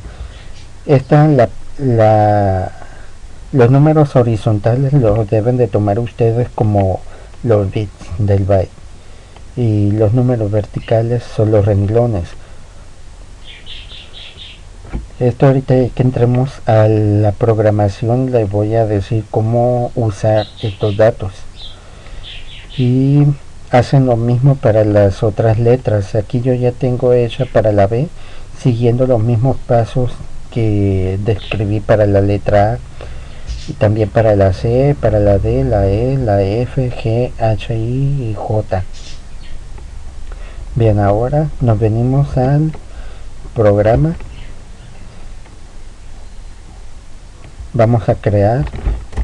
[SPEAKER 1] los números horizontales los deben de tomar ustedes como los bits del byte, y los números verticales son los renglones. Esto ahorita que entremos a la programación les voy a decir cómo usar estos datos. Y hacen lo mismo para las otras letras. Aquí yo ya tengo hecha para la B, siguiendo los mismos pasos que describí para la letra A, y también para la C, para la D, la E, la F, G, H, I y J. Bien, ahora nos venimos al programa. Vamos a crear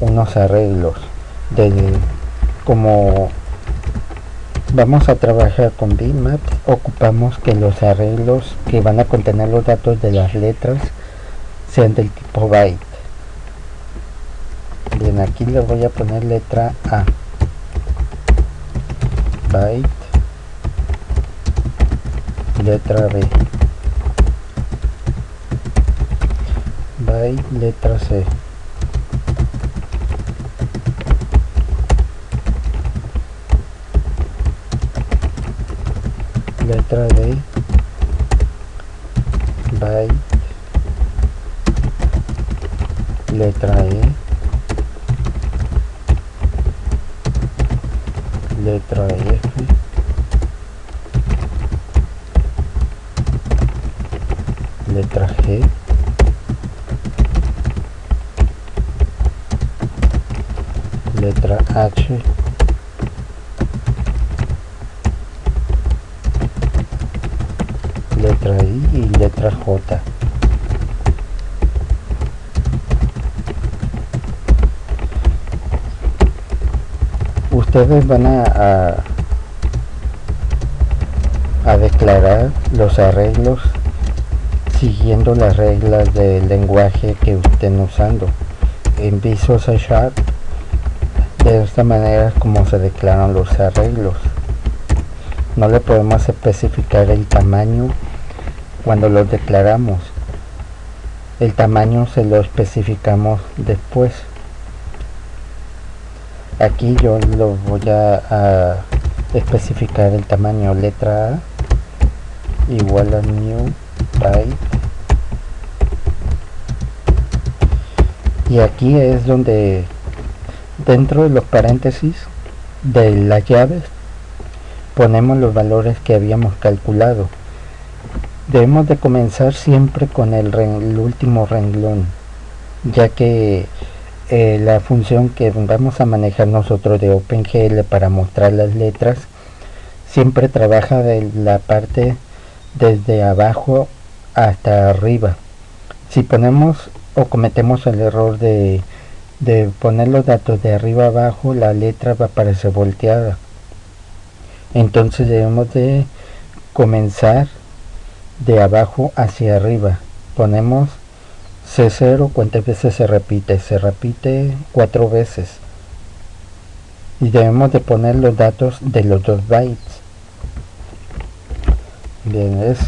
[SPEAKER 1] unos arreglos como vamos a trabajar con bitmap, ocupamos que los arreglos que van a contener los datos de las letras sean del tipo byte. Bien, aquí le voy a poner letra A, byte, letra B, byte, letra C, letra D, byte, letra E, letra F, letra G, letra H, letra I y letra J. Ustedes van a a declarar los arreglos siguiendo las reglas del lenguaje que estén usando. En Visual C#, de esta manera es como se declaran los arreglos. No le podemos especificar el tamaño cuando los declaramos. El tamaño se lo especificamos después. Aquí yo lo voy a especificar el tamaño. Letra A igual a new byte, y aquí es donde dentro de los paréntesis de las llaves ponemos los valores que habíamos calculado. Debemos de comenzar siempre con el último renglón, ya que la función que vamos a manejar nosotros de OpenGL para mostrar las letras siempre trabaja de la parte desde abajo hasta arriba. Si ponemos o cometemos el error de poner los datos de arriba a abajo, la letra va a aparecer volteada. Entonces debemos de comenzar de abajo hacia arriba. Ponemos C0, ¿cuántas veces se repite? Se repite 4 veces. Y debemos de poner los datos de los 2 bytes. Bien, es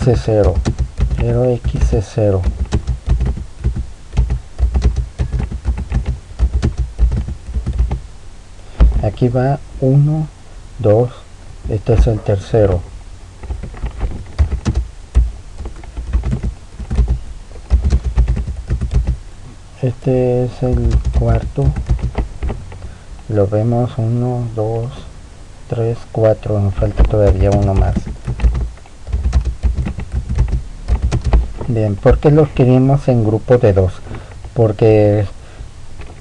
[SPEAKER 1] C0, 0xC0. Aquí va 1, 2, este es el tercero. Este es el cuarto. Lo vemos 1, 2, 3, 4. Nos falta todavía uno más. Bien, ¿por qué los queremos en grupo de 2? Porque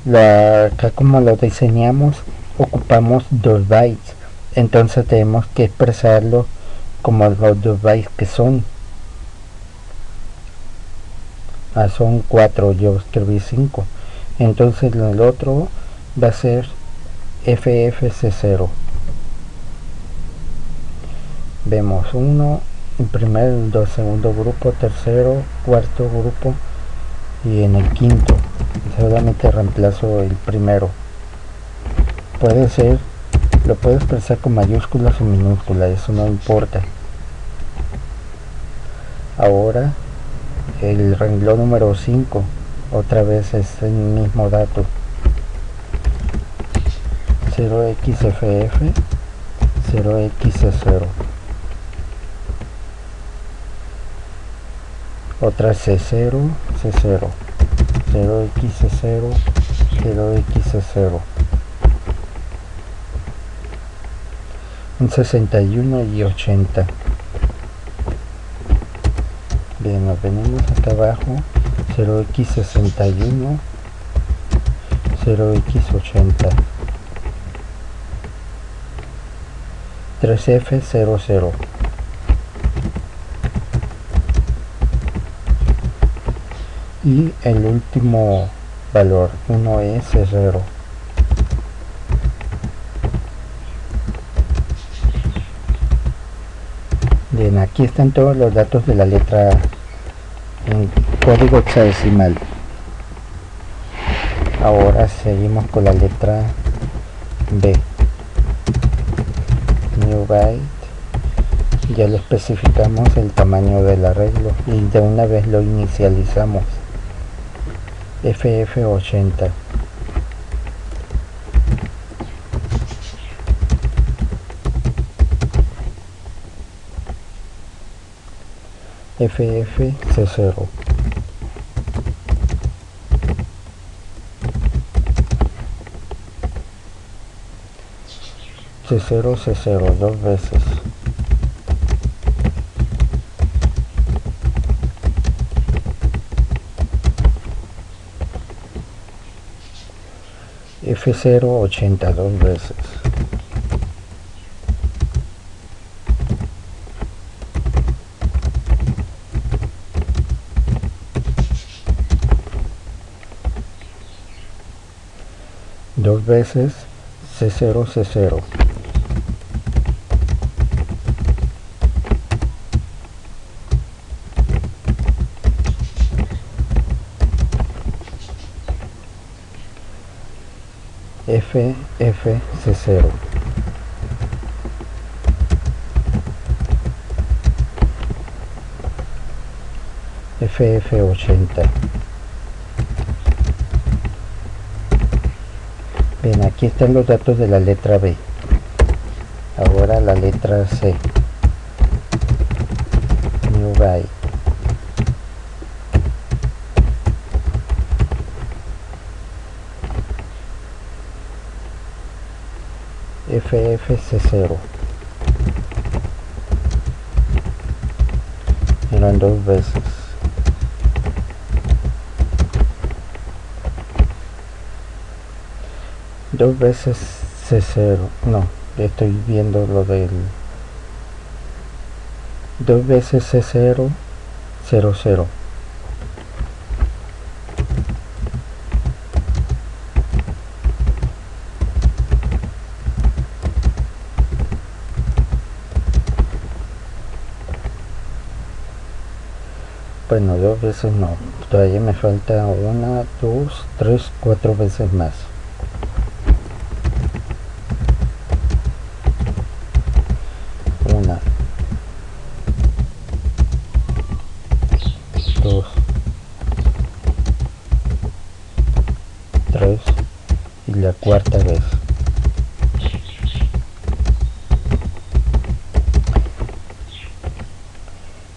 [SPEAKER 1] acá como lo diseñamos ocupamos 2 bytes. Entonces tenemos que expresarlo como los 2 bytes que son. Son 4, yo escribí 5. Entonces el otro va a ser FFC0. Vemos 1 en primer, 2 segundo grupo, tercero, cuarto grupo, y en el quinto solamente reemplazo el primero. Puede ser, lo puedo expresar con mayúsculas o minúsculas, eso no importa. Ahora el renglón número 5, otra vez es el mismo dato, 0xFF, 0xC0, otra C0, C0, 0xC0, 0xC0, un 61 y 80. Bien, nos venimos acá abajo, 0x61, 0x80, 3f00, y el último valor, 1s0. Bien, aquí están todos los datos de la letra en código hexadecimal. Ahora seguimos con la letra B. New byte. Ya le especificamos el tamaño del arreglo y de una vez lo inicializamos. FF80. FFC0. C0, C0, 2 veces. F0, 80, 2 veces. Dos veces C0, C0. FFC0, FF80. Bien, aquí están los datos de la letra B. Ahora la letra C. New Byte. FFC0. Eran dos veces. Dos veces C0. No, estoy viendo lo del dos veces C0 00. Bueno, dos veces no, todavía me falta una, dos, tres, cuatro veces más. Una, dos, tres y la cuarta vez.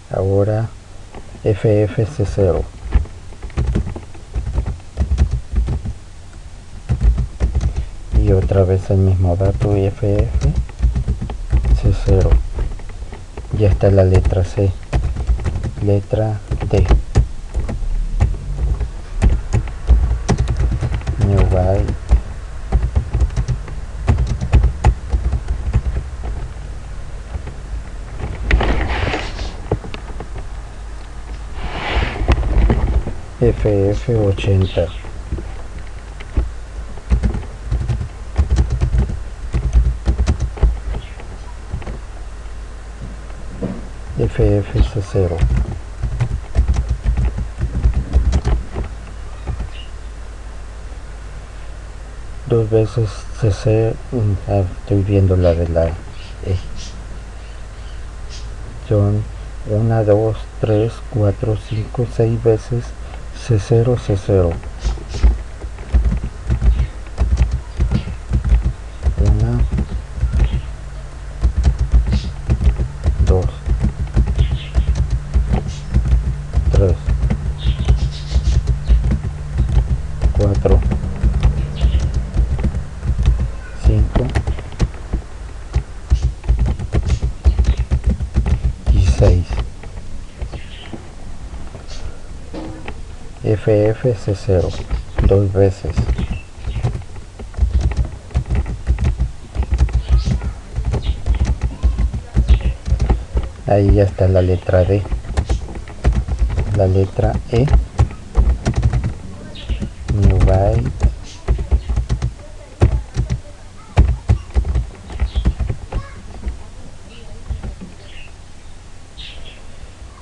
[SPEAKER 1] Ahora FFC0. Y otra vez el mismo dato, FFC0. Ya está la letra C. Letra D. New Byte. FF80. FFC0. Dos veces CC. Estoy viendo la de la E. Son 1, 2, 3, 4, 5, 6 veces C0, C0. 1, 2, 3, 4, 5 y 6. FFC0 dos veces. Ahí ya está la letra D. La letra E. New Byte.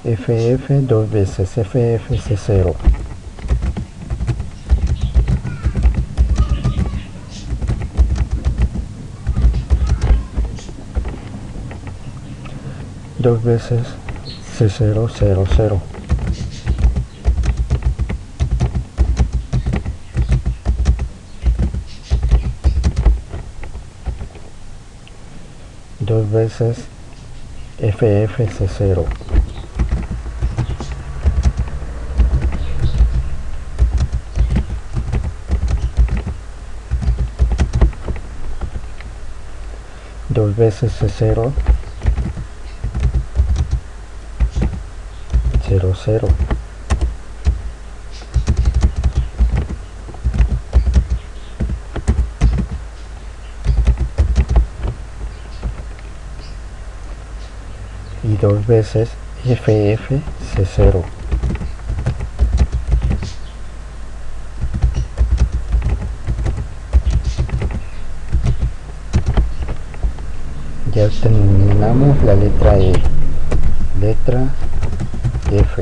[SPEAKER 1] FF dos veces. FFC0. Dos veces C0, 0, 0. Dos veces FFC0. Dos veces C0, 0, 0. Y dos veces FFC0. Ya terminamos la letra E. Letra F.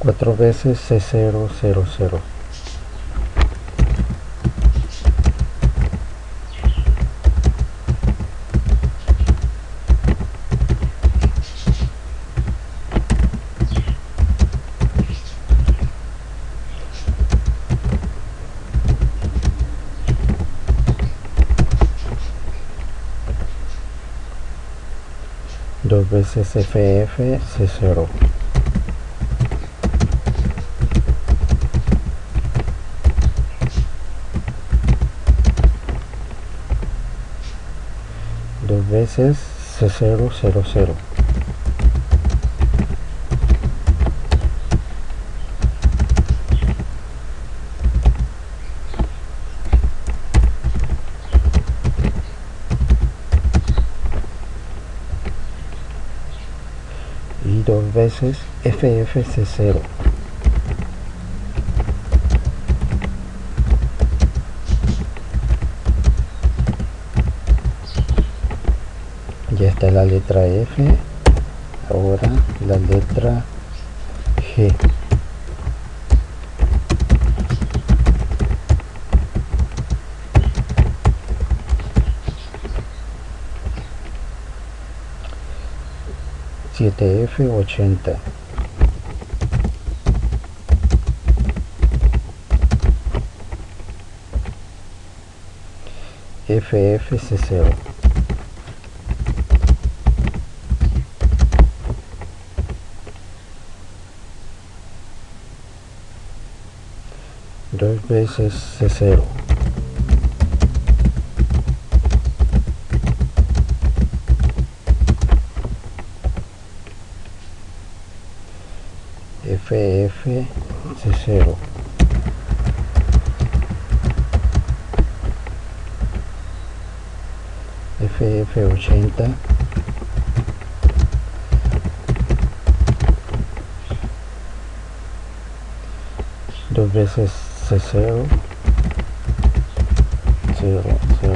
[SPEAKER 1] 4 veces C000. Dos veces FF C0. Dos veces C000. Y dos veces FFC0. Ya está la letra F, ahora la letra G. F80. FFC0. Dos veces C0. FFC0. FF80. Dos veces C0. 0, 0.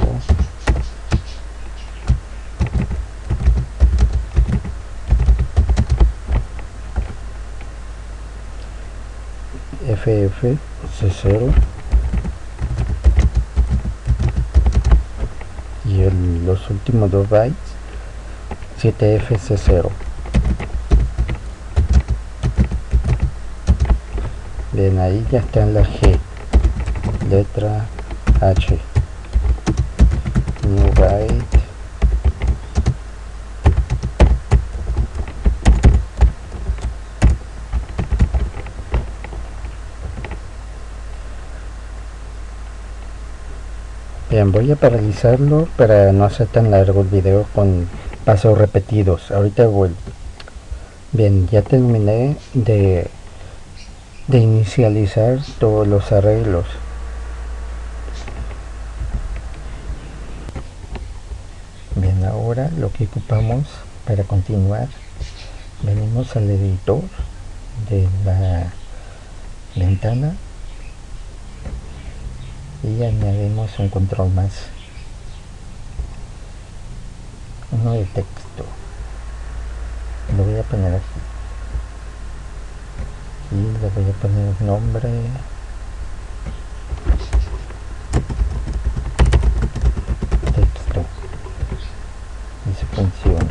[SPEAKER 1] FFC0. Y los últimos 2 bytes 7FC0. Bien, ahí ya está en la G, letra H, new byte, bien, voy a paralizarlo para no hacer tan largo el video con pasos repetidos. Ahorita vuelvo. Bien, ya terminé de inicializar todos los arreglos. Bien, ahora lo que ocupamos para continuar, venimos al editor de la ventana y añadimos un control más, uno de texto. Lo voy a poner aquí y le voy a poner nombre, texto y su función.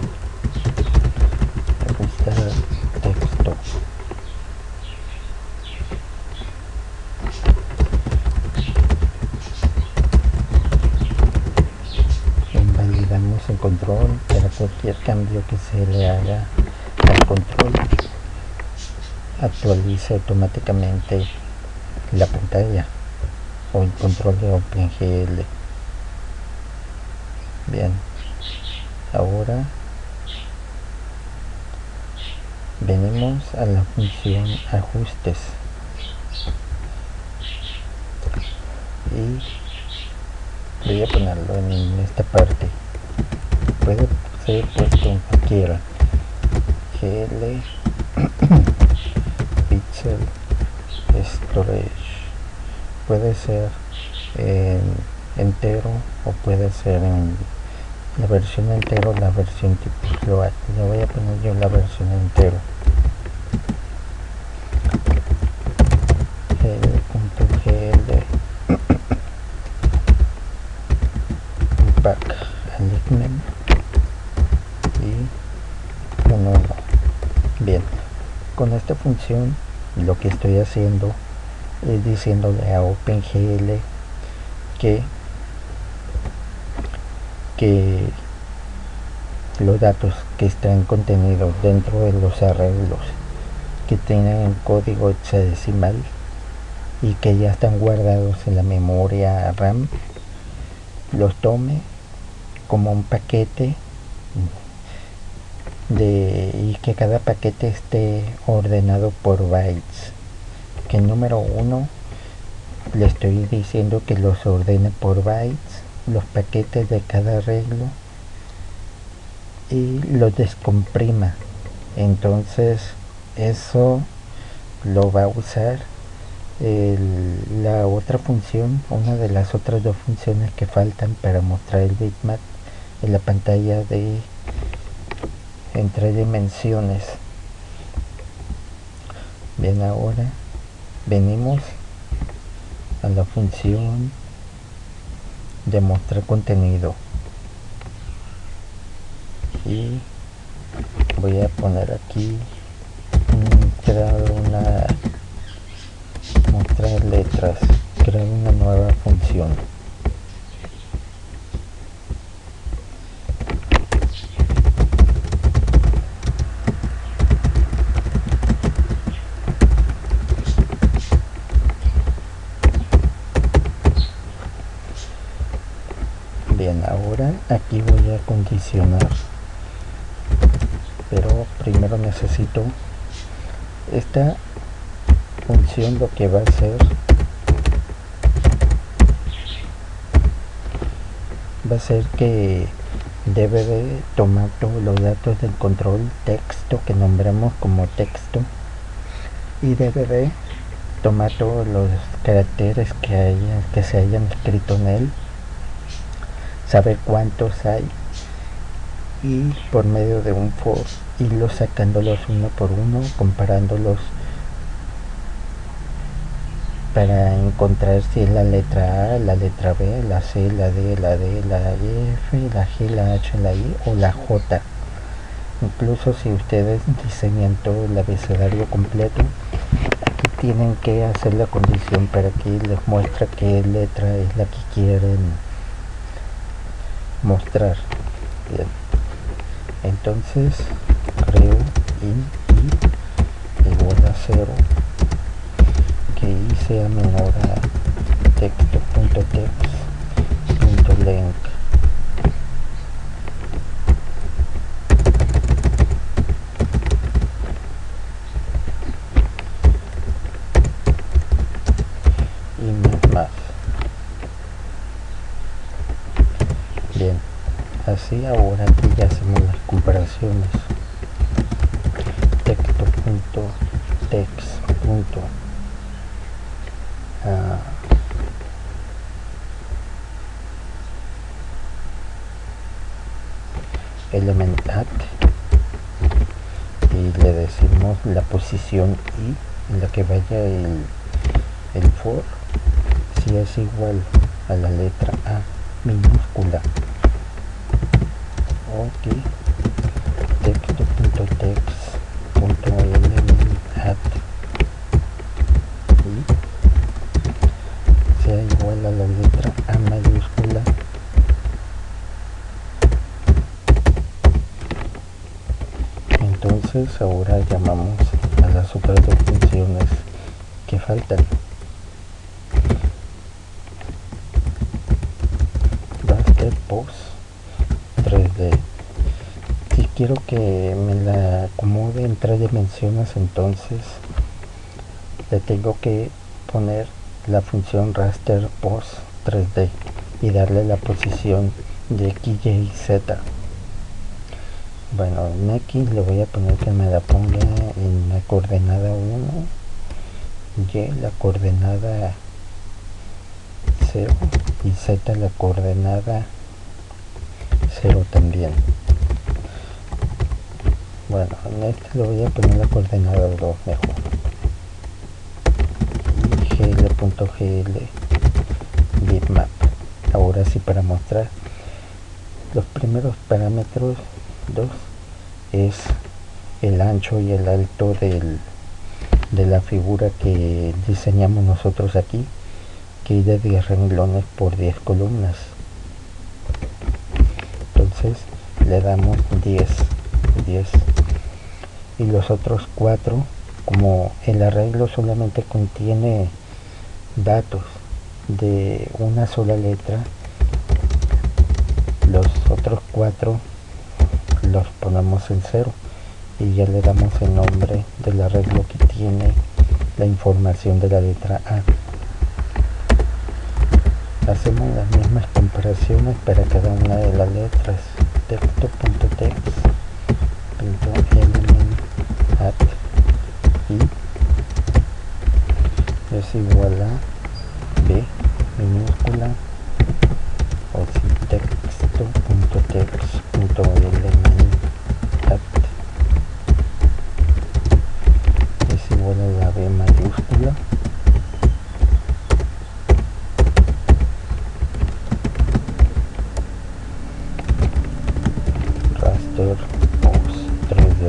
[SPEAKER 1] Aquí está texto. Invalidamos el control para cualquier cambio que se le haga al control. Actualiza automáticamente la pantalla o el control de OpenGL. Bien, ahora venimos a la función ajustes y voy a ponerlo en esta parte. Puede ser puesto en cualquiera. GL Pixel Storage, puede ser entero o puede ser en la versión entero, la versión tipo float. Le voy a poner yo la versión entero. alignment y 1, 1. Bien, con esta función lo que estoy haciendo es diciéndole a OpenGL que los datos que están contenidos dentro de los arreglos que tienen código hexadecimal y que ya están guardados en la memoria RAM, los tome como un paquete y que cada paquete esté ordenado por bytes. Que el número 1 le estoy diciendo que los ordene por bytes, los paquetes de cada arreglo, y los descomprima. Entonces eso lo va a usar la otra función, una de las otras dos funciones que faltan para mostrar el bitmap en la pantalla en 3 dimensiones. Bien, ahora venimos a la función de mostrar contenido y voy a poner aquí mostrar letras, crear una nueva función. Bien, ahora aquí voy a condicionar, pero primero necesito esta función. Lo que va a hacer que debe de tomar todos los datos del control texto que nombramos como texto y debe de tomar todos los caracteres que se hayan escrito en él, saber cuántos hay y por medio de un for irlos sacándolos uno por uno, comparándolos para encontrar si es la letra A, la letra B, la C, la D, la D, la F, la G, la H, la I o la J. Incluso si ustedes diseñan todo el abecedario completo, aquí tienen que hacer la condición para que les muestre qué letra es la que quieren mostrar. Bien, entonces creo int igual a 0, que i sea menor a texto.text.length. Y más. Bien, así ahora aquí ya hacemos las comparaciones. Texto.text. Element at y le decimos la posición i en la que vaya el for, si es igual a la letra A minúscula. Ok, texto.text.elementat y sea igual a la letra A mayúscula. Entonces ahora llamamos a las otras dos funciones que faltan. Basket Pose 3D. Si quiero que me la acomode en 3 dimensiones, entonces le tengo que poner la función raster pose 3D y darle la posición de x, y, z. Bueno, en x le voy a poner que me la ponga en la coordenada 1, y la coordenada 0 y z la coordenada 0 también. Bueno, en este le voy a poner la coordenada 2 mejor. Y gl.gl bitmap. Ahora sí, para mostrar Los primeros parámetros, 2, es el ancho y el alto de la figura que diseñamos nosotros aquí, que es de 10 renglones por 10 columnas. Entonces le damos 10 y los otros 4, como el arreglo solamente contiene datos de una sola letra, los otros 4 los ponemos en 0 y ya le damos el nombre del arreglo que tiene la información de la letra A. Hacemos las mismas comparaciones para cada una de las letras. Texto.text.element@, y es igual a B minúscula, o si texto.text.element@, es igual a la B mayúscula, raster box 3D.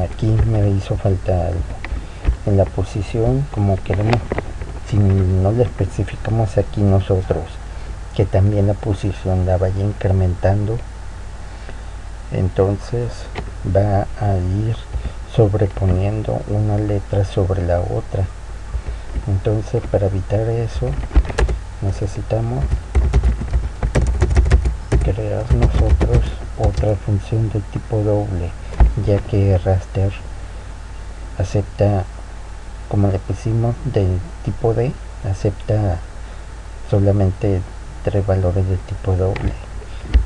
[SPEAKER 1] Aquí me hizo falta algo en la posición, como queremos, si no le especificamos aquí nosotros que también la posición la vaya incrementando, entonces va a ir sobreponiendo una letra sobre la otra. Entonces, para evitar eso, necesitamos crear nosotros otra función de tipo doble, ya que raster acepta, como le pusimos del tipo D, acepta solamente 3 valores de tipo doble.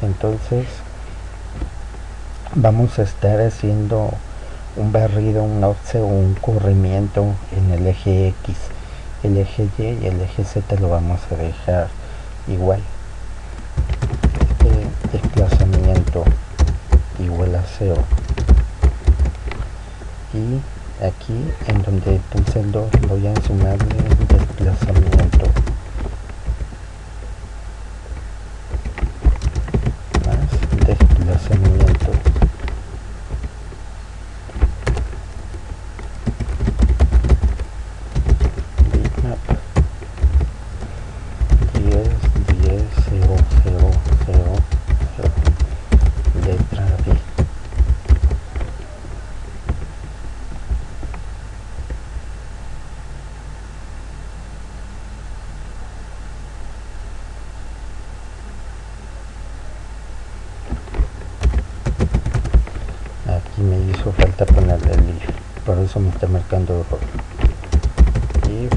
[SPEAKER 1] Entonces vamos a estar haciendo un barrido, un offset o un corrimiento en el eje X. El eje Y y el eje Z lo vamos a dejar igual. Desplazamiento igual a 0, y aquí en donde puse el 2 voy a sumarle el desplazamiento más desplazamiento, bitmap 10 10 0 0 0 0, letra B. Aquí me hizo falta ponerle el if, por eso me está marcando error. If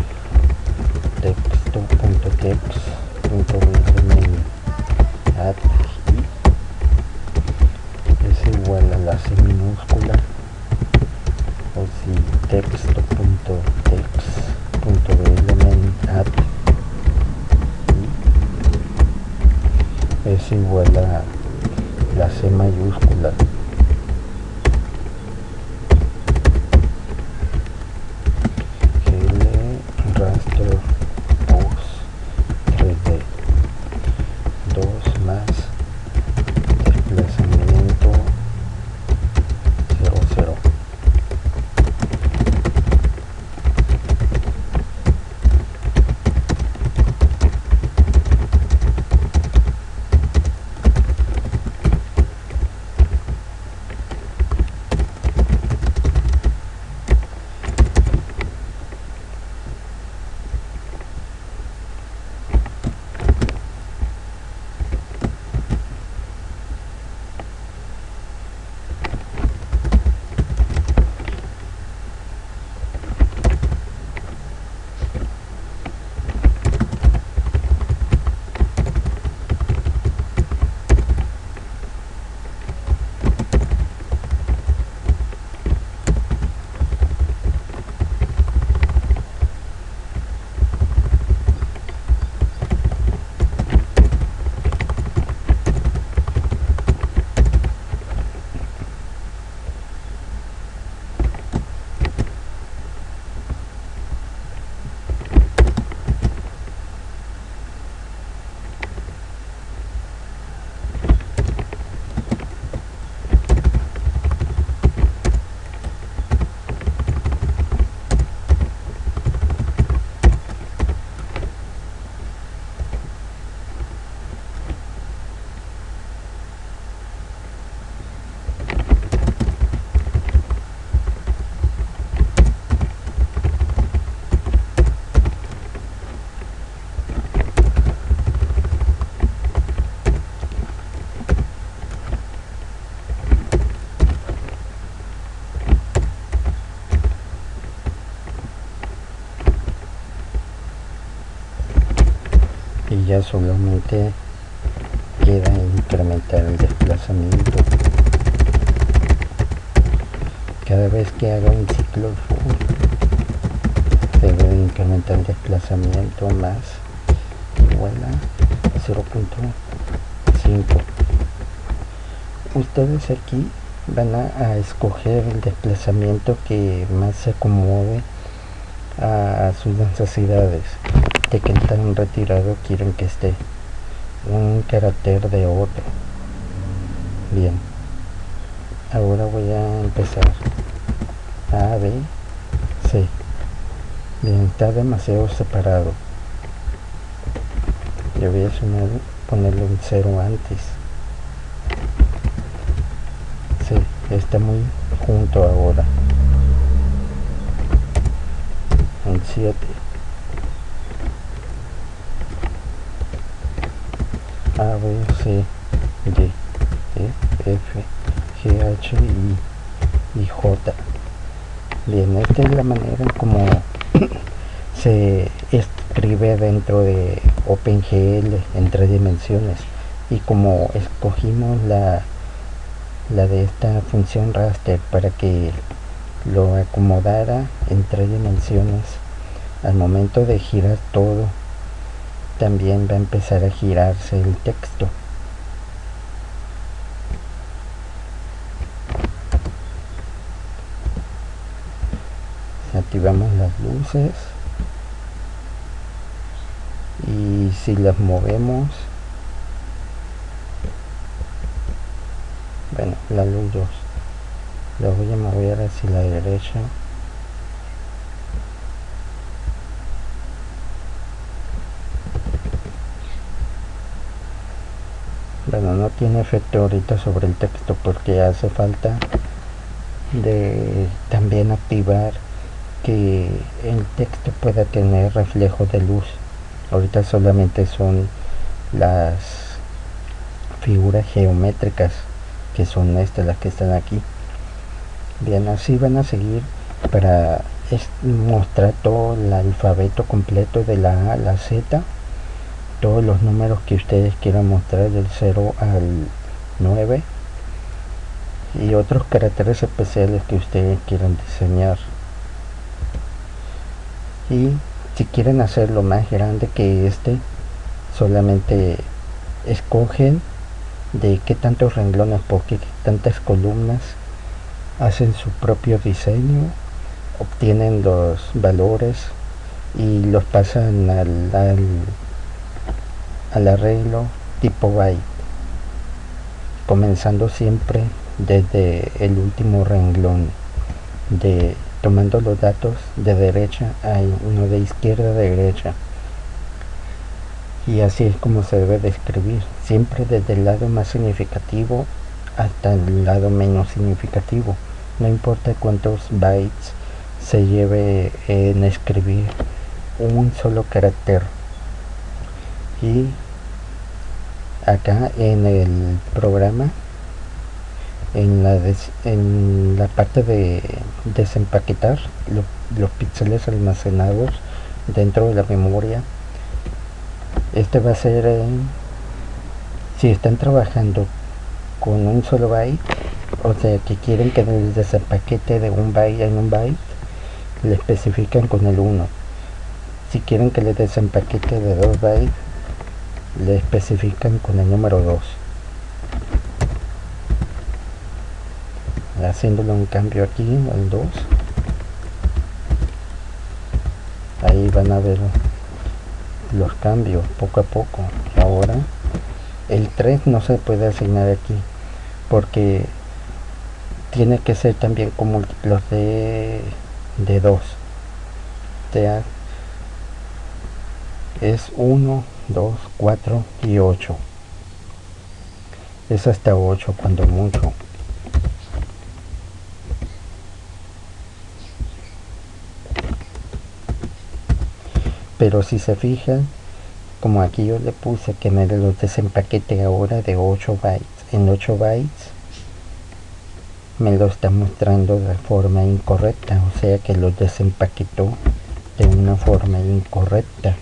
[SPEAKER 1] texto.text.element@, es igual a la C minúscula, o si texto.text.element@, es igual a la C mayúscula, raster box 3D 2 más desplazamiento 0 0. y ya solamente queda incrementar el desplazamiento. Cada vez que haga un ciclo full se debe incrementar el desplazamiento más igual a 0.5. Ustedes aquí van a escoger el desplazamiento que más se acomode a sus necesidades, de que tan retirado quieren que esté un carácter de otro. Bien, ahora voy a empezar A, B, C. Bien, está demasiado separado. Yo voy a ponerle un 0 antes. Sí, está muy junto ahora. Un 7. A, B, C, D, E, F, G, H, I y J. Bien, esta es la manera como se escribe dentro de OpenGL en 3 dimensiones, y como escogimos la de esta función raster para que lo acomodara en 3 dimensiones, al momento de girar todo también va a empezar a girarse el texto. Activamos las luces y si las movemos, bueno, la luz 2 la voy a mover hacia la derecha. Bueno, no tiene efecto ahorita sobre el texto porque hace falta de también activar que el texto pueda tener reflejo de luz. Ahorita solamente son las figuras geométricas, que son las que están aquí. Bien, así van a seguir para mostrar todo el alfabeto completo de la A a la Z, todos los números que ustedes quieran mostrar del 0 al 9 y otros caracteres especiales que ustedes quieran diseñar. Y si quieren hacerlo más grande que solamente escogen de qué tantos renglones, por qué tantas columnas, hacen su propio diseño, obtienen los valores y los pasan al arreglo tipo byte, comenzando siempre desde el último renglón, tomando los datos de derecha a uno de izquierda a derecha, y así es como se debe de escribir, siempre desde el lado más significativo hasta el lado menos significativo, no importa cuántos bytes se lleve en escribir un solo carácter. Y acá en el programa, en la parte de desempaquetar los píxeles almacenados dentro de la memoria, va a ser si están trabajando con un solo byte, o sea que quieren que el desempaquete de un byte en un byte, le especifican con el 1. Si quieren que le desempaquete de 2 bytes, le especifican con el número 2. Haciéndole un cambio aquí al 2, ahí van a ver los cambios poco a poco. Ahora el 3 no se puede asignar aquí porque tiene que ser también como los de 2, o sea, es 1, 2, 4 y 8, es hasta 8 cuando mucho. Pero si se fijan, como aquí yo le puse que me los desempaquete ahora de 8 bytes en 8 bytes, me lo está mostrando de forma incorrecta, o sea que los desempaquetó de una forma incorrecta.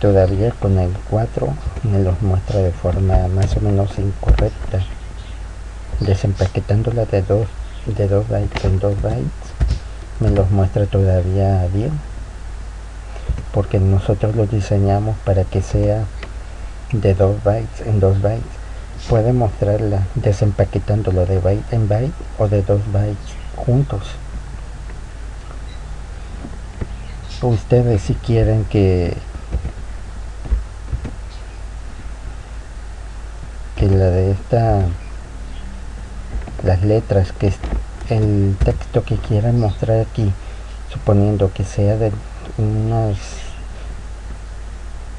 [SPEAKER 1] Todavía con el 4 me los muestra de forma más o menos incorrecta, desempaquetándola de 2 bytes en 2 bytes me los muestra todavía bien, porque nosotros lo diseñamos para que sea de 2 bytes en 2 bytes. Puede mostrarla desempaquetándolo de byte en byte o de 2 bytes juntos. Ustedes si quieren que la de esta, las letras, que es el texto que quieran mostrar aquí, suponiendo que sea de unas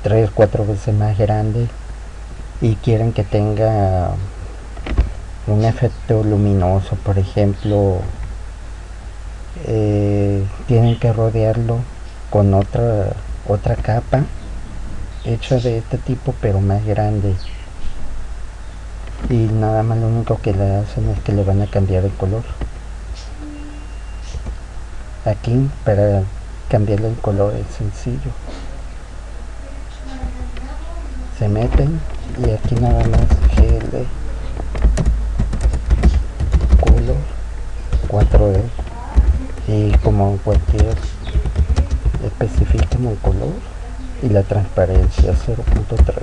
[SPEAKER 1] 3-4 veces más grande y quieren que tenga un efecto luminoso, por ejemplo, tienen que rodearlo con otra capa hecha de este tipo pero más grande, y nada más lo único que le hacen es que le van a cambiar el color. Aquí para cambiarle el color es sencillo, se meten y aquí nada más GL color 4D y como cualquier especifican el color y la transparencia 0.3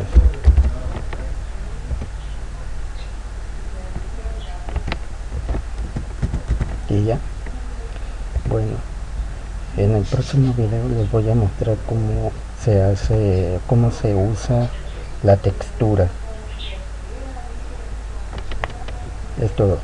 [SPEAKER 1] y ya. Bueno, en el próximo video les voy a mostrar cómo se usa la textura. Es todo.